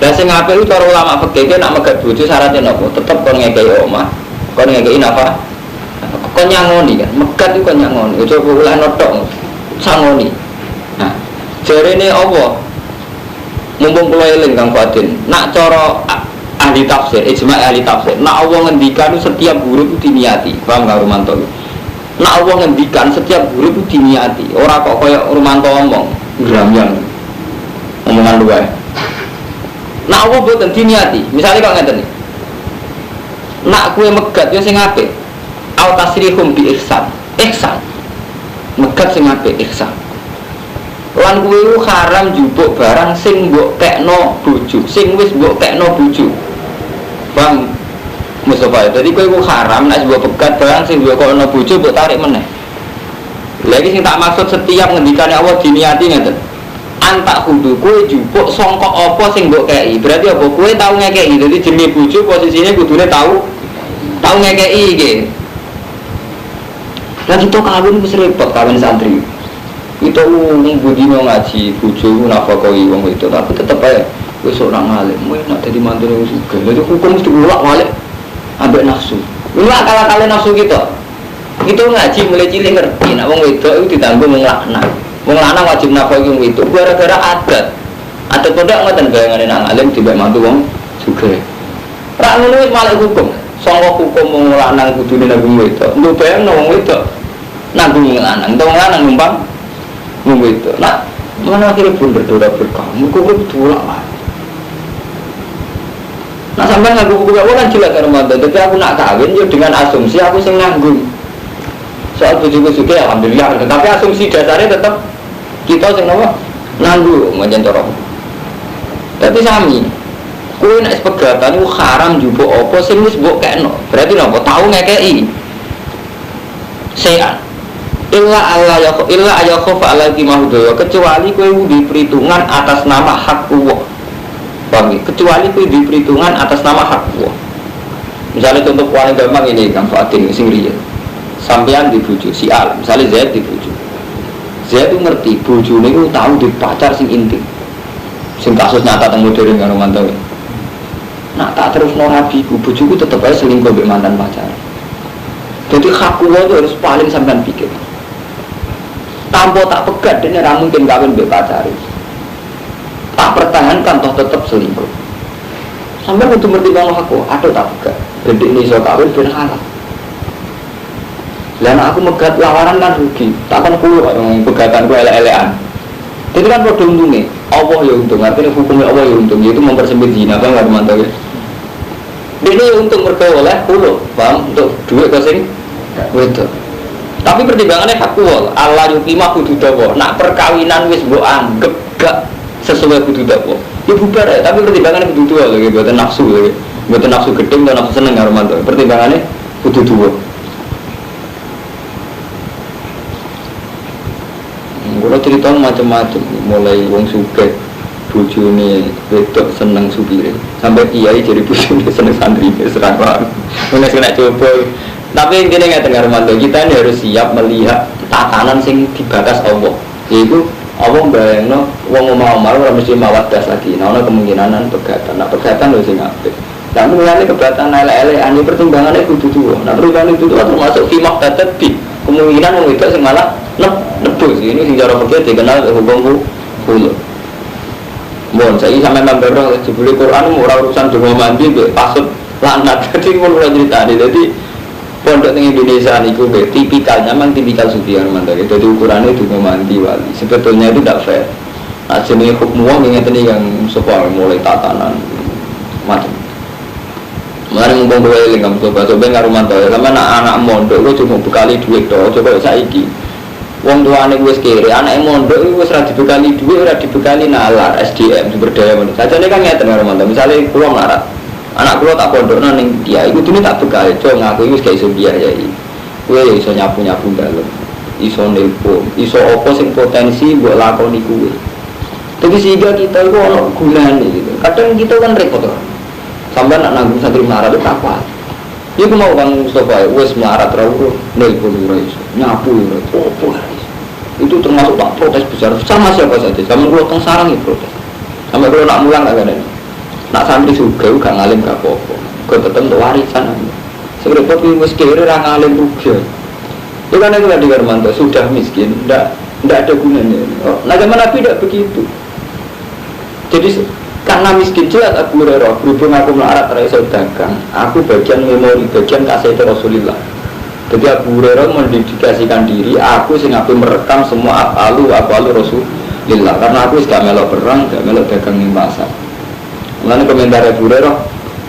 Lah sing apik itu cara ulama fikih nek megat bojo syaratnya napa? Tetep kon ngekeki omah, kon ngekeki napa? Kon nyangoni kan, megat itu kon nyangoni. Ojo ulah notok sangoni. Nah, jarene apa? Mumpung kula eling Kang Fadin, nak cara ahli tafsir, ijma' ahli tafsir, nak Allah ngendikan setiap huruf itu diniati. Paham Kang Romanto? Nak Allah ngendikan setiap huruf itu diniati. Orang kok kaya Romanto ngomong gramyan omongan luar. Nak Allah boten diniati. Misalnya kok ngeten nih nak kue megat ya sing apik. Au tasrihum bi ihsan. Ihsan. Megat sing apik ihsan. Lan kuwi haram njupuk barang sing mbok kekno bojo, sing wis mbok kekno bojo. Paham Mustafa? Jadi kuwi haram nek mbok pegat barang sing mbok kekno bojo mbok tarik meneh. Lagi sing tak maksud setiap ngendikane Allah diniati ngeten. Antak kudu kowe njupuk sangka apa sing mbok kei. Berarti apa kowe tau ngekei. Dadi jenenge bojo posisine kudune tau ngekei iki. Lah kita kawin wis repot kawin santri. Itu budino ngaji bojo nafkahi wong itu tapi tetep ae wis ora ngalim nak dadi mantune wis sugih lha hukum mesti ulak-walik ambek nafsu ora kala-kala nafsu kita ngaji mulai cilik ngerti nek wong wedok iku ditanggung wong lanang wajib nafkahi wong itu gara-gara adat kodok ngoten bayangane nang alim dibek mantu wong sugih ra ngono wis malah hukum sangka hukum wong lanang kudune nanggung wedok nduk bayangno wong wedok nanggung lanang wong lanang numpang nunggu itu, nah mana akhirnya pun berdoa berkamu, kok berdoa lah. Nah sampai ngaku buku kan jelas kan mantan, tapi aku nak kawin yo dengan asumsi aku sing nanggung. Soal bojoku juga alhamdulillah, tapi asumsi dasarnya tetap kita sing apa nanggung macam corong. Tapi sami, kue nak sepegatan itu haram jupuk apa sing wis mbok kekno. Berarti napa tahu ngekei. Sean. Illa ayakhofa ala timahudaya kecuali kowe di perhitungan atas nama hak Allah. Paham? Kecuali kowe di perhitungan atas nama hak Allah. Misalnya contoh paling gampang ini Kang Fatin sing riya. Sampean di bojo si Al, misalnya Zaid di bojo. Zaid itu ngerti bojone iku tau di pacar sing intim. Sing kasus nyata teng modern karo mantan. Nak tak terus rabi ku bojoku tetep ae selingkuh mbek mantan pacar. Jadi hak Allah itu harus paling sampean pikir. Tanpa tak pegat, dia tidak mungkin kawin mbek pacari. Tak pertahankan, toh tetap selingkuh. Sampai untuk mertimbang aku, aduh tak pegat. Jadi ini so kawin ben halal. Dan aku megat lawaran kan rugi. Takkan kulo yang pegatanku elek-elekan. Itu kan pada untungnya. Allah ya untung, artinya hukumnya Allah ya untung. Yaitu mempersempit zina, bang nggak mantap ya. Ini ya untung mereka oleh kulo, paham? Untuk duit kasing, betul. Tapi pertimbangannya hakul Allah yukimah hududawa. Nak perkawinan wis mbok anggap gak sesuai hududawa ya bubar ya, tapi pertimbangannya hududawa lagi, buatan nafsu lagi, buatan nafsu gedeng dan nafsu seneng ngaruh mantu. Pertimbangannya hududawa. Kalau cerita macam-macam, mulai wong sugih bojone wedok seneng supire sampai kiai jadi bojone seneng santri serang wae. Mulai kena coba. Tapi intinya nggak dengar mantu, kita ini harus siap melihat tatanan sing dibatas Allah. Yaitu Allah bayangno wong mau orang mesti mawaddah lagi. Nah, kemungkinan pegatan. Nah, pegatan lho sing apik. Lah mulane kebatan elek-elek ane pertimbangannya kudu tuwa. Nah, pertimbangan itu termasuk fi maqtatabi. Kemungkinan wong itu sing malah nebus. Ini sing cara fikih dikenal hukum hulu. Mohon saya sampai nambah jebule Quran ora urusan donga mandi mbek pasut lanat. Dadi ngono ceritane. Dadi pondok di Indonesia niku tipikalnya memang tipikal sufi mantap. Jadi ukurannya itu mandi wali. Sebetulnya itu tidak fair. Nah jenis hukum uang yang ini yang soal mulai tatanan macam. Mari ngomong dua eling kamu coba nggak rumah tau. Sama anak mondok lu cuma bekali duit doh. Coba saiki. Wong tuane wis kere, anak mondok itu wis ora dibekali duit, ora dibekali nalar SDM sumber daya manusia. Sajane kan ngeten karo mantap. Misale kula melarat. Anak kula tak pondokno ning dia iku dene tak bekal jo ngaku wis gak iso biar ya iki. Kowe iso nyapu-nyapu dalem. Iso nelpon, iso apa sing potensi mbok lakoni kuwe. Tapi sehingga kita itu ono gunane gitu. Kadang kita kan repot kan. Sampai nak nanggung santri melarat itu apa? Iku mau Kang Mustafa wis melarat ra uro nelpon ora iso, nyapu ora iso. Itu termasuk tak protes besar sama siapa saja. Sama kula teng sarang ya protes. Sampai kula nak mulang gak ada. Nak santri juga gak ngalim gak apa-apa. Kau tetap untuk warisan. Sebab itu wis kere ra ngalim rugi. Itu kan itu tadi Karmanto sudah miskin, tidak ada gunanya. Nah zaman Nabi tidak begitu. Jadi karena miskin jelas Abu Hurairah berhubung aku melarat raiso dagang. Aku bagian memori, bagian kaset Rasulullah. Jadi Abu Hurairah mendedikasikan diri. Aku sing aku merekam semua apalu Rasulullah. Karena aku gak melok perang, gak melok dagang di pasar. Mulane komentar Abu Hurairah,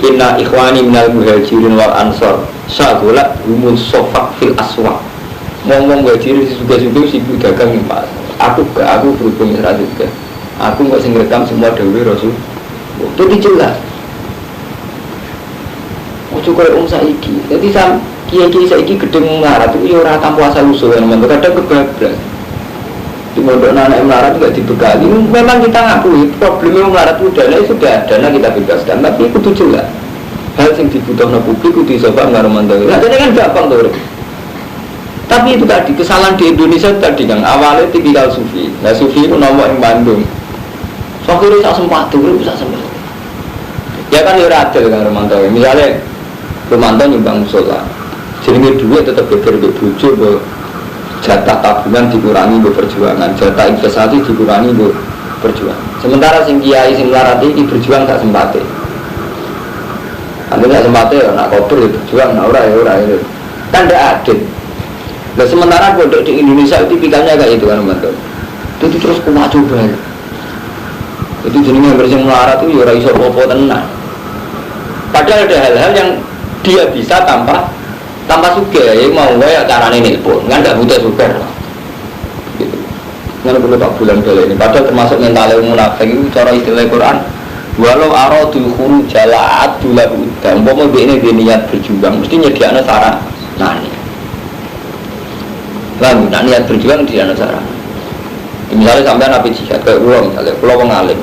inna ikhwani minal muhajirin wal ansor syagolat humul sofak fil aswak. Ngomong muhajirin si suga-suga si dagang nih Pak. Aku berhubung serah juga. Aku nggak sing rekam semua dawuh Rasul. Itu dijelas. Ojo koyo saiki. Jadi kiai-kiai saiki gedeng melarat itu ya ora tanpa asal usul teman. Kadang kebablas. Di pondok anak melarat juga dibekali. Memang kita ngakui problemnya melarat itu sudah dana kita bebaskan, tapi itu jelas. Hal yang dibutuhkan publik itu disobak nggak romantis. Nah, jadi kan gampang tuh. Tapi itu tadi kesalahan di Indonesia tadi kan awalnya tipikal sufi. Nah sufi itu nomor yang Bandung. Soalnya bisa sempat tuh, bisa sempat. Ya kan ya adil kan romantis. Misalnya romantis nyumbang musola, jadi duit tetap berbeda jatah tabungan dikurangi untuk perjuangan, jatah investasi dikurangi untuk perjuangan. Sementara sing kiai sing melarat iki berjuang tak sempate. Anda tak sempate nak kotor ya berjuang, nak ora ya. Kan tidak adil. Nah sementara pondok di Indonesia tipikalnya kayak itu kan teman-teman. Itu terus kuat coba. Itu jenenge bersih melarat itu ya ora iso apa-apa tenan. Padahal ada hal-hal yang dia bisa tanpa suka, ya mau ya caranya nelpon, kan nggak butuh suka gitu. Nggak perlu tak bulan ini. Padahal termasuk mentalnya munafik itu cara istilah Quran. Walau aradul khuruj jalaat dula udah, umpama ini dia niat berjuang, mesti nyediakan sarana nani. Lalu niat berjuang nyediakan sarana. Misalnya sampai nabi jihad kayak pulau pengalim,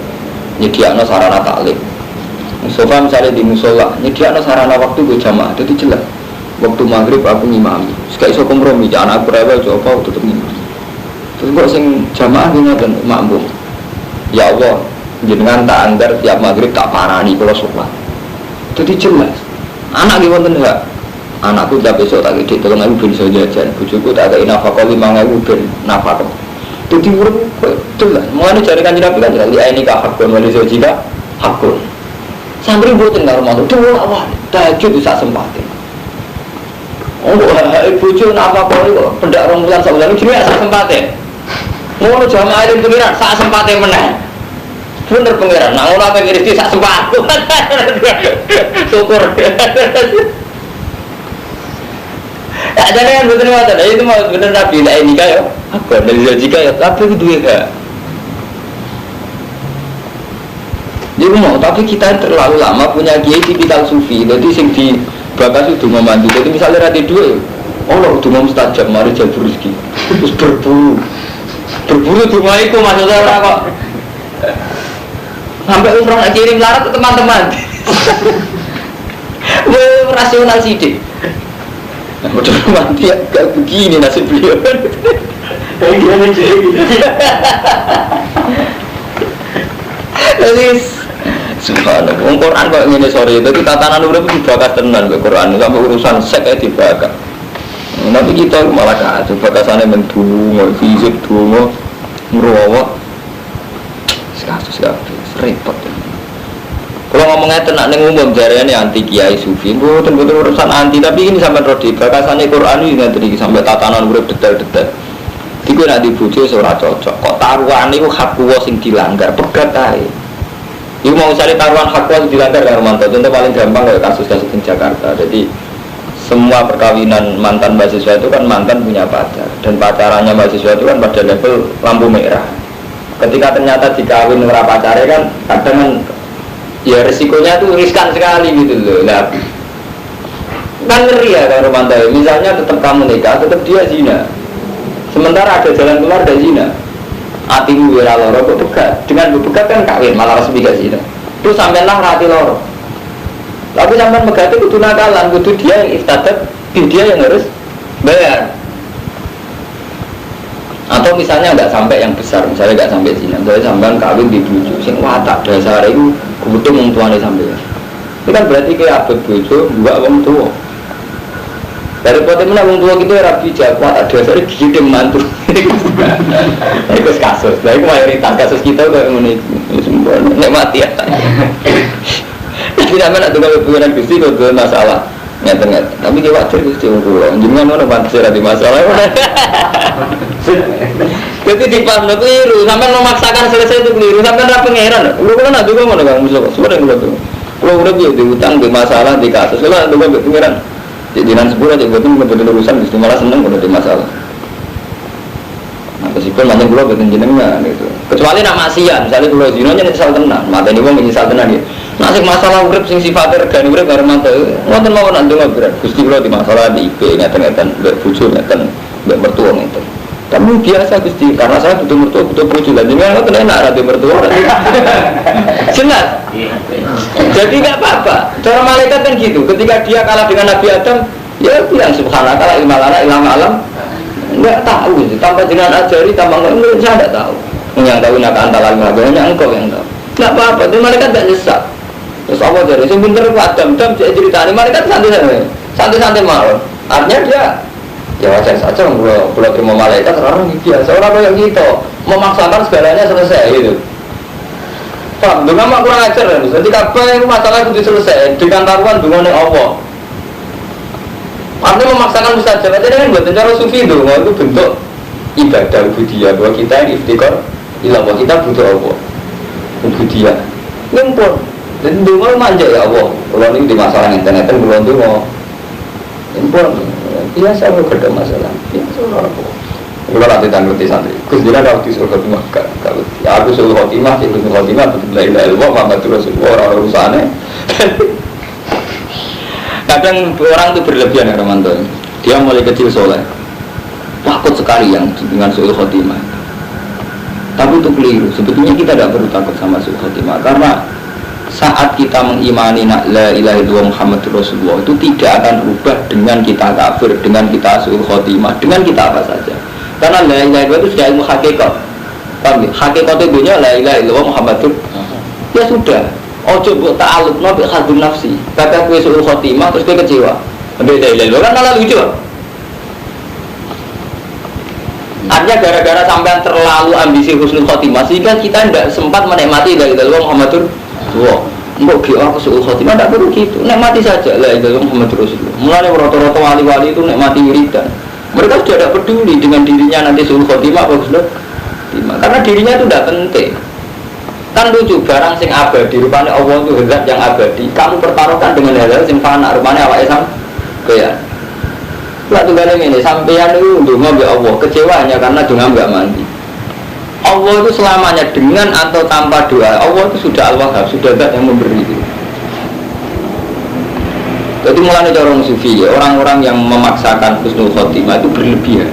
nyediakan sarana taklim. Mustafa misalnya di musola, nyediakan sarana waktu gue jamaah, itu jelas. Waktu maghrib aku ngimami, sekali so kompromi, jangan aku rewel coba aku tetap ngimami. Terus kok sing jamaah gini dan makmum, ya Allah, jenengan tak anggar tiap maghrib tak parani kalau sholat. Jadi jelas, anak gimana enggak? Anakku tiap besok tak gede, tolong aku bin saja jajan, bujuku tak ada nafkah 5.000 bin nafkah. Jadi urut jelas, mengenai jaringan jinabi kan jelas, ini kahakun, wali sojika hakun. Sambil buatin nggak rumah itu, dua awal, tahajud bisa sempatin. Oh, bujuk apa kok pendak rombulan sebulan ini juga sak sempate. Ngono jamaah itu pengiran sak sempate meneh. Bener pengiran, nah ngono apa ngiris sak sempat. Syukur. Ya jadi kan betul betul. Itu mau bener Nabi lah ini kayak apa dari jika ya tapi itu juga. Jadi mau tapi kita terlalu lama punya kiai tipikal sufi, jadi sing di bakas itu membantu. Jadi misalnya rati dua, Allah itu mau mustajab, mari jalur rezeki. Terus berburu cuma itu maksudnya orang kok. Sampai umroh nak kirim larat ke teman-teman. Rasional sidik. Nah, udah mati agak begini nasib beliau. Jadi subhanallah, Quran kok ngene sore itu tatanan urip dibakar tenan kok Quran sampai urusan sek ae dibakar. Nanti kita malah kacau bakasane mendungo, fisik dungo, ngrowo. Kasus repot. Kalau ngomongnya tenan ning umum jarene anti kiai sufi, mboten urusan anti tapi ini sampai rodi bakasane Quran iki nanti sampai tatanan urip detail-detail. Iku nek dibojo ora cocok. Kok taruhan niku hak kuwo sing dilanggar, pegat ae. Iku mau cari taruhan hak kuwo dilanggar karo Romanto. Contoh paling gampang kayak kasus-kasus di Jakarta. Jadi semua perkawinan mantan mahasiswa itu kan mantan punya pacar dan pacarannya mahasiswa itu kan pada level lampu merah. Ketika ternyata dikawin ora pacare kan kadang kan ya resikonya tuh riskan sekali gitu loh. Nah, kan ngeri ya kan Romanto. Misalnya tetap kamu nikah, tetap dia zina. Sementara ada jalan keluar dari zina. Hatimu wira loro kok begat. Dengan begat kan kawin malah resmi gak zina. Terus sampailah hati loro. Tapi sampai megati kudu nakalan, kudu dia yang istadat, dia yang harus bayar. Atau misalnya nggak sampai yang besar, misalnya nggak sampai zina, misalnya sampai kawin di buju, sing watak dasar itu kebutuhan orang tuanya sampai. Itu kan berarti kayak abad buju, dua orang tua. Dari mana orang tua kita rapi jago, ada dasarnya gede mantu. Itu kasus, itu mayoritas kasus kita kayak ini, semua mati ya. Tapi nama nak tukar hubungan Gusti itu masalah, ngerti. Tapi dia wajar Gusti orang jangan orang pantas ada masalah. Jadi di pas itu keliru, sampai memaksakan selesai itu keliru, sampai ada pangeran. Lu kan ada juga mana kamu musuh, suara yang belum. Kalau udah dia diutang, di masalah, di kasus, kalau ada gue pengiran, di dinan sepuluh aja gue tuh bener urusan, justru malah seneng kalau di masalah. Nah, meskipun banyak gue betul jenengan gitu. Kecuali nak maksiat, misalnya kalau zinonya nyesal tenang, mata ini gue menyesal tenang dia. Nasib masalah urip sing sifatnya regani urip karo mata, ngoten mawon nak ndonga berat. Gusti kula di masalah di IP ngeten-ngeten, mbek bojo ngeten, mbek mertua ngeten. Tapi biasa Gusti, karena saya butuh mertua, butuh bojo lan jenengan ngoten enak ra mertua. Jelas. Jadi enggak apa-apa. Cara malaikat kan gitu. Ketika dia kalah dengan Nabi Adam, ya bilang subhanallah la ilaha illallah alam. Enggak tahu, tanpa jenengan ajari, tanpa enggak saya enggak tahu. Yang tahu nak antara hanya engkau yang tahu. Enggak apa-apa, itu malaikat enggak nyesat. Terus apa jadi? Sing pinter Adam ceritanya malaikat santai-santai mawon. Artinya dia ya wajar saja kalau terima malaikat orang biasa orang yang gitu memaksakan segalanya selesai gitu. Pak, dengan mak kurang ajar kan? Jadi apa yang masalah itu selesai dengan taruhan dengan Allah. Artinya memaksakan mustajab aja kan buat cara sufi itu, itu bentuk ibadah ubudiyah bahwa kita iftikar ilah bahwa kita butuh Allah ubudiyah. Ngumpul. Dan dulu manja ya Allah, kalau ini di masalah internet kan belum dulu impor, biasa kalau ada masalah, biasa orang kok. Kalau nanti tangguti santri, kemudian kalau di surga timah, kalau ya aku surga timah, itu surga timah, betul betul ilmu, maka terus orang urusannya. Kadang orang itu berlebihan ya Ramanto, dia mulai kecil soleh, takut sekali yang dengan surga timah. Tapi itu keliru. Sebetulnya kita tidak perlu takut sama surga timah karena saat kita mengimani la ilaha illallah Muhammadur Rasulullah itu tidak akan berubah dengan kita kafir, dengan kita suul khotimah, dengan kita apa saja. Karena la ilaha illallah itu sudah ilmu hakikat. Paham ya? Hakikatnya dunia la ilaha illallah Muhammadur. Ya sudah. Ojo buat ta'alluq nabi hadun nafsi. Kata kue suul khotimah terus kue kecewa. Beda la ilaha illallah kan malah lucu. Artinya gara-gara sampean terlalu ambisi husnul khotimah sehingga kita tidak sempat menikmati la ilaha illallah Muhammadur. Wah, mbok ki aku suul khotimah tidak perlu gitu. Nikmati saja la ilaha illallah Muhammadur Rasulullah. Mulai rata-rata wali-wali itu nikmati wiridan. Mereka sudah tidak peduli dengan dirinya nanti suul khotimah apa husnul khotimah. Karena dirinya itu tidak penting. Kan lucu barang sing abadi rupanya Allah itu zat yang abadi. Kamu pertaruhkan dengan hal-hal sing fana rupanya awake sampeyan. Lah tunggal ini sampeyan itu ndonga mbek Allah, kecewa hanya karena donga enggak mandi. Allah itu selamanya dengan atau tanpa doa. Allah itu sudah Al-Wahhab, sudah zat yang memberi itu. Jadi mulanya orang sufi, orang-orang yang memaksakan husnul khotimah itu berlebihan.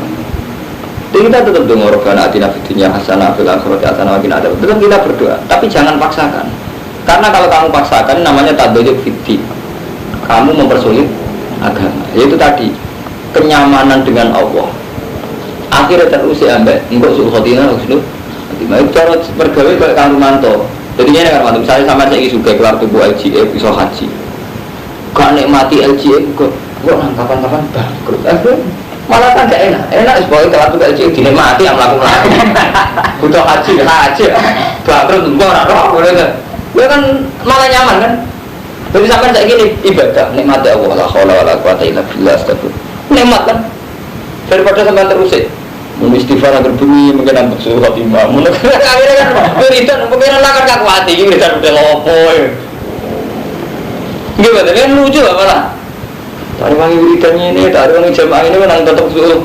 Jadi kita tetap dengar Rabbana atina fid dunya hasanah fil akhirati hasanah wa qina adzabannar. Tetap kita berdoa, tapi jangan paksakan. Karena kalau kamu paksakan namanya tadayyu fiddin. Kamu mempersulit agama. Yaitu tadi kenyamanan dengan Allah. Akhirnya terusik ambek engkau suul khotimah husnul khotimah. Itu cara pergawe kayak Kang Rumanto. Jadi ini kan mantu, misalnya sama saya juga keluar tubuh LGE bisa haji. Gak nikmati LGE kok kapan-kapan bangkrut. Malah kan gak enak sebagai keluar tubuh LGE dinikmati yang melakukan butuh haji bangkrut enggak orang ya kan malah nyaman kan. Jadi sampai saya gini ibadah nikmati Allah la haula wala quwata illa billah astagfirullah. Nikmat kan daripada sampai terusik istighfar agar bunyi mungkin untuk suruh khotimah mungkin akhirnya kan wiridan mungkin lah kan gak kuat ini wiridan udah lopo gimana kan lucu lah malah dari wangi wiridannya ini dari wangi jamaah ini menang tetap suruh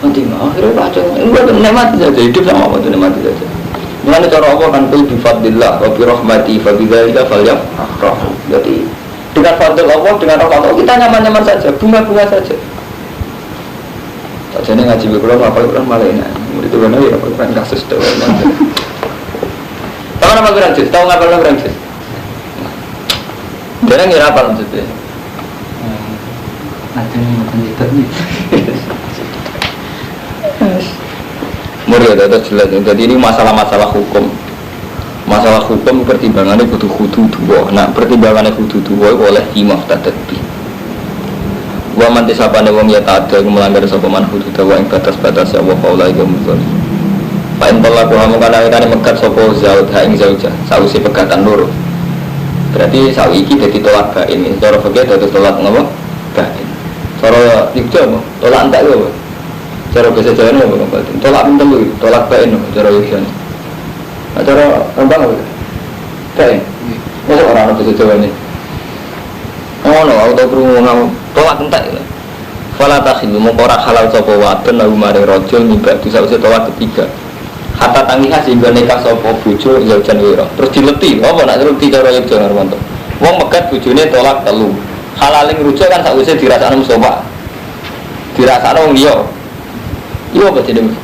khotimah akhirnya baca enggak nikmati saja hidup sama apa itu nikmati saja mulanya cara Allah kan kul bifadlillah wa birahmati fa bidzalika falyafrahu. Jadi dengan fadl Allah dengan rahmat Allah kita nyaman-nyaman saja bunga-bunga saja. Jadi ngaji berkurang apa kurang malah enak. Itu benar ya bukan kasus doang. Tahu nama kurang jus? Tahu ngapa kurang jus? Dia ngira apa maksudnya? Ada yang makan itu nih. Murid ada jelas. Jadi ini masalah-masalah hukum. Masalah hukum pertimbangannya butuh khudu dua. Nah pertimbangannya khudu dua oleh imam tadabbi. Wa man tisabane wong ya ta'adda melanggar sapa man hudud wa ing batas-batas ya wa qaula ya muzal. Fa in talaqu hamu kana kene megat sapa zaud ha ing zauja sawise pegatan loro. Berarti sawi iki dadi tolak bain. Cara fikih dadi tolak napa? Bain. Cara dikte apa? Tolak entek lho. Cara bahasa Jawa apa berarti? Tolak pinten lho, tolak bain cara yusyan. Cara rembang apa? Bain. Mosok ora ana bahasa Jawa ini. atau krungu tolak entek. Fala takhilu mengkora halal sapa wadon lalu mare rajul nyibatu sause tolak ketiga. Hatta tangiha sehingga nikah sapa bojo zaujan wira. Terus dileti, apa nak dileti cara yo jangan mantuk. Wong megat bojone tolak telu. Halaling rujuk kan sakwise dirasakno Mustofa. Dirasakno wong liya. Iya apa jenenge?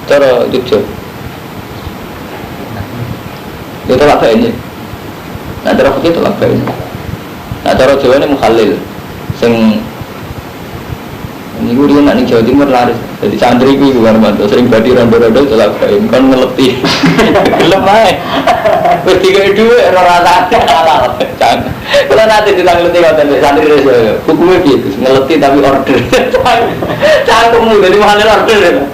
Cara Jogja. Ya tolak bae ini. Nah cara fikih tolak bae ini. Nah cara Jawa ini mukhalil. Sing ini gue dia nak Jawa Timur laris. Jadi santri gue juga mantu sering badi rondo-rondo tolak bae. Kan ngeleti. Gelem ae. Wis dikek dhuwit ora rata halal. Kalau nanti ditanggleti ngoten santri desa. Hukumnya gitu, ngeleti tapi order. Cangkemmu jadi mahal order.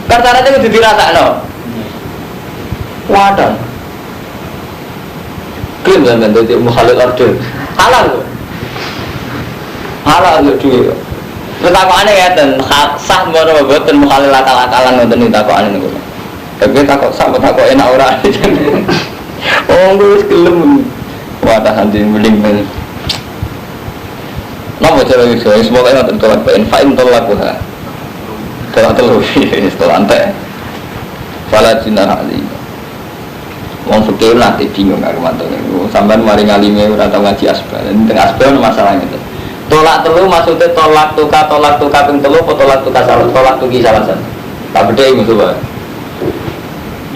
Kan caranya kudu dirasakno. Wadah. Klaim sampean dadi mukhalil order. Halal kok. Halal yo duwe. Takokane ngeten, sah ngono mboten mukhalil akal-akalan ngoten takokane niku. Tapi takok sah takok enak ora. Oh, wis gelem. Wadah nanti mending men. Napa cara iso semoga ngoten tolak bain fa'in tolakuha. Tolak telu ini setelah ante. Fala jinah ali. Wong fikih nanti bingung karo mantune. Sampeyan mari ngalime ora tau ngaji asbab. Teng asbab masalah gitu. Tolak telu maksudnya tolak tuka ping telu apa tolak tuka salah tolak tuki salasan. Tak bedhe iku coba.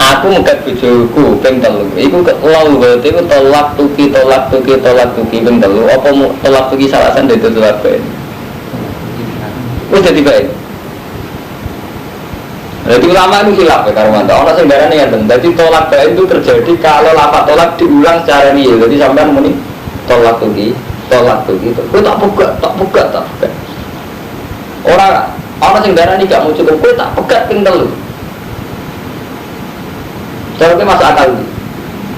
Aku megat bojoku ping telu. Iku lalu berarti iku tolak tuki ping telu apa tolak tuki salasan dadi tolak bae. Wis dadi bae. Jadi ulama itu khilaf ya karumanto. Orang sembarang yang benar. Jadi tolak baik itu terjadi kalau lafaz tolak diulang secara real. Jadi sampai muni tolak tuh gitu. Kau tak pegat. Orang sembarang ini gak mau cukup. Kau tak pegat tinggal lu. Jadi masuk akal.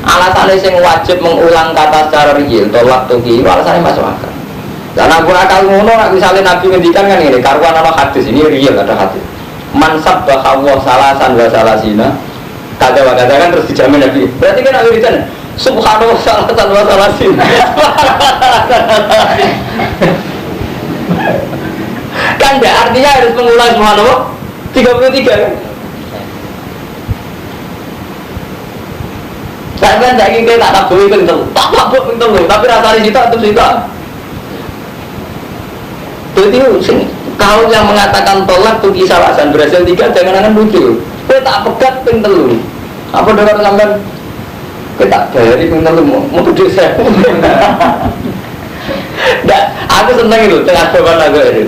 Alasannya yang wajib mengulang kata secara real tolak tuh gitu. Alasannya masuk akal. Karena aku akal ngono. Misalnya Nabi ngendikan kan ini karuan ana hadis ini real ada hadis. Mansab bahwa salasan wa salasina kata kan terus dijamin Nabi. Berarti kan wiridan subhanallah salasan wa salasina. Kan enggak artinya harus mengulang subhanallah 33 kan. Sampeyan saiki kita tak tabuhi ping telu. Tak tabuk ping telu, tapi rasane sitok tetep sitok. Jadi kalau yang mengatakan tolak tuh kisah alasan berhasil 3 jangan lucu. Kita tak pegat ping telu. Apa dengar sampean? Kita tak bayari ping telu mau gede saya. Nggak, aku seneng itu tengah jawaban lagu ini.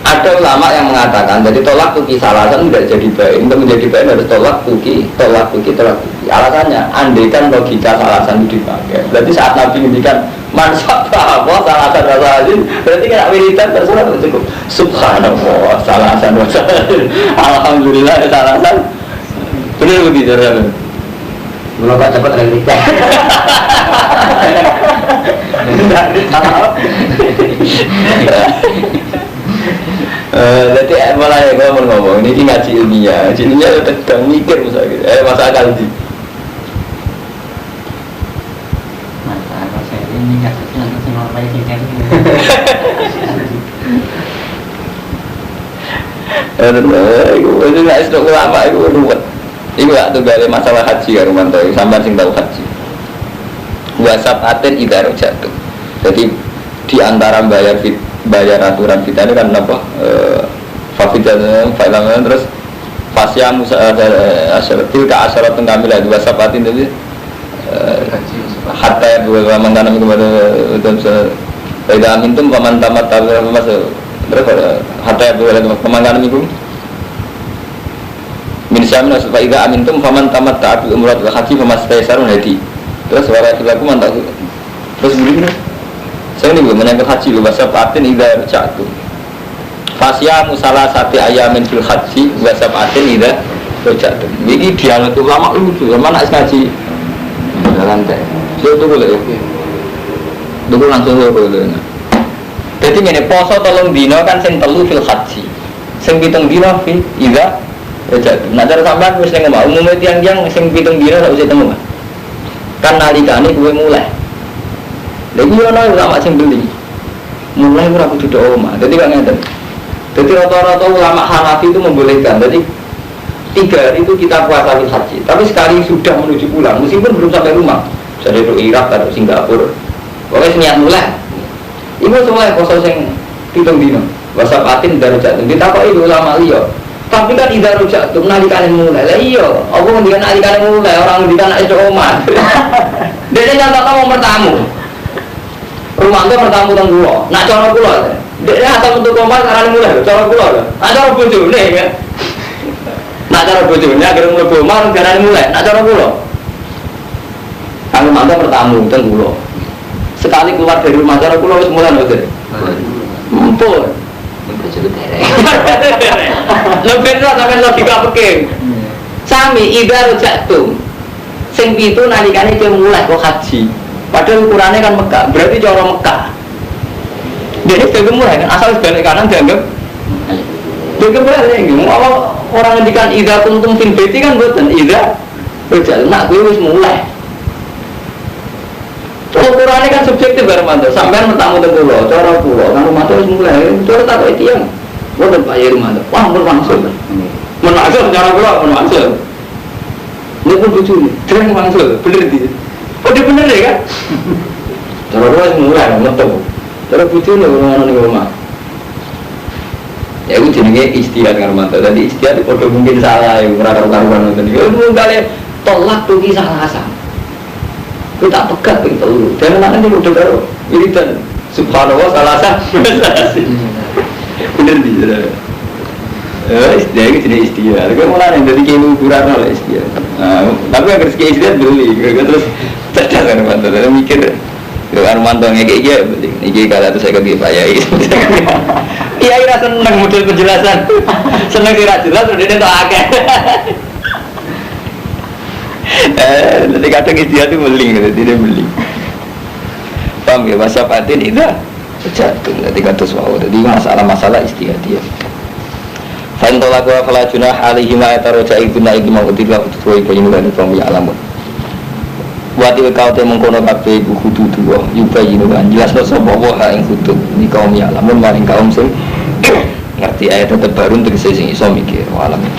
Ada ulama yang mengatakan jadi tolak tuh kisah alasan tidak jadi baik. Untuk menjadi baik harus tolak tuki. Alasannya, andaikan logika alasan itu dipakai. Berarti saat Nabi ngendikan mansab bahwa salasan wasalin berarti kena wiridan terserah cukup subhanallah salasan wasalin alhamdulillah salasan benar begitu kan belum tak cepat realitas jadi malah yang ngomong ini ngaji ilmiah sedang mikir misalnya masa akal sih ini nggak semua baik ini. Itu nggak sedang lama itu ruwet. Itu nggak tuh gale masalah haji ya Romanto. Sampai sing tahu haji. Wasap aten idaro jatuh. Jadi di antara bayar aturan kita ini kan apa? Fafidan, fa'ilan terus fasya musa asyaratil ka asyaratun kamilah wasap aten itu. Hatta ya dua mantan kami kepada tidak amintum paman tamat tabir masuk terus hatta ya dua pemandangan itu misalnya supaya tidak amintum paman tamat tabir umrah haji pemas taisarun hadi terus suara aku mantap terus begini saya ini menyangkut haji bahasa patin ida jatuh fasya musalah sati ayamin fil haji bahasa patin ida jatuh ini dialog ulama lucu mana ngaji jalan teh saya tunggu lagi tunggu langsung boleh. Jadi ini poso tolong dino kan sing telu fil haji sing pitung dino fi ida jatuh nah cara sampean wis ngomong umumnya tiang-tiang sing pitung dino sak usah temu kan nalikane gue mulai Lagi orang ulama sing beli, mulai ora kudu do omah. Jadi kan ngeten. Jadi rata-rata ulama Hanafi itu membolehkan. Jadi 3 hari itu kita puasa haji. Tapi sekali sudah menuju pulang, meskipun belum sampai rumah, misalnya itu Irak atau Singapura, pokoknya niat mulai. Ibu semua poso sing 7 dino. Wasapatin darujatun. Kita kok itu ulama liya. Tapi kan idza rujatun nalikane mulai. Lah iya, apa ngendikan nalikane mulai orang ngendikan nek iso omah. Dene nyatane wong bertamu. Rumah itu bertamu teng kula. Nak cara kula. Dene asal metu omah karane mulai cara kula. Nak cara bojone kan. Nak cara bojone agar mlebu omah karane mulai. Nak cara kula. Kang mantu bertamu teng kula. Sekali keluar dari rumah cara kula wis mulai lho. Mumpun. Betul derek. Lebih sampai logika peking. Sami idza rujatun. Sing pitu nalikane dia mulai kok haji. Padahal ukurannya kan Mekah, berarti cara Mekah. Jadi dia mulai kan asal balik kanan dianggap. Dia balik gitu. Orang ngendikan idza kuntum fil baiti kan mboten idza rujatun. Nak kuwi wis mulai. Ukurannya kan subjektif Hermanto, sampai bertamu ke pulau, cara pulau, kan rumah itu mulai, cara tak kau itu yang, bukan Pak Hermanto, wah bermaksud, cara pulau bermaksud, ini pun lucu nih, sering maksud, bener dia, oh dia bener ya kan, cara pulau mulai, betul, cara lucu nih orang-orang di rumah, ya itu jenenge istihad Hermanto, tadi istihad itu mungkin salah, yang meraka-raka tadi, ya itu kalian tolak tuh kisah asam. Kita pegat begitu, dan anak ini udah baru iritan, subhanallah salah sah, bener di sana. Istilah itu jenis istilah. Kalau mulai dari kini ukuran oleh istilah. Tapi agar sekian istilah beli, terus cerdas kan Armanto, terus mikir, kalau Armanto ngekek dia, ini kalau itu saya kaki Pak Yai. Iya kira seneng model penjelasan, seneng kira jelas, udah dia tak agak. Nanti kadang istilah itu beling, tidak beling. Paham ya, wasapatin itu jatuh. Nanti kata suau. Jadi masalah-masalah istilah dia. Fantolaku falajuna alihima etaroja ibuna iki mau utilah utuh ibu dan kami alamun. Wati kau temu kono kafe ibu kudu dua. Yuba jinuan jelas no sobo ing kudu di kaum alamun maring kaum sing ngerti ayat terbaru untuk sing iso mikir alamin.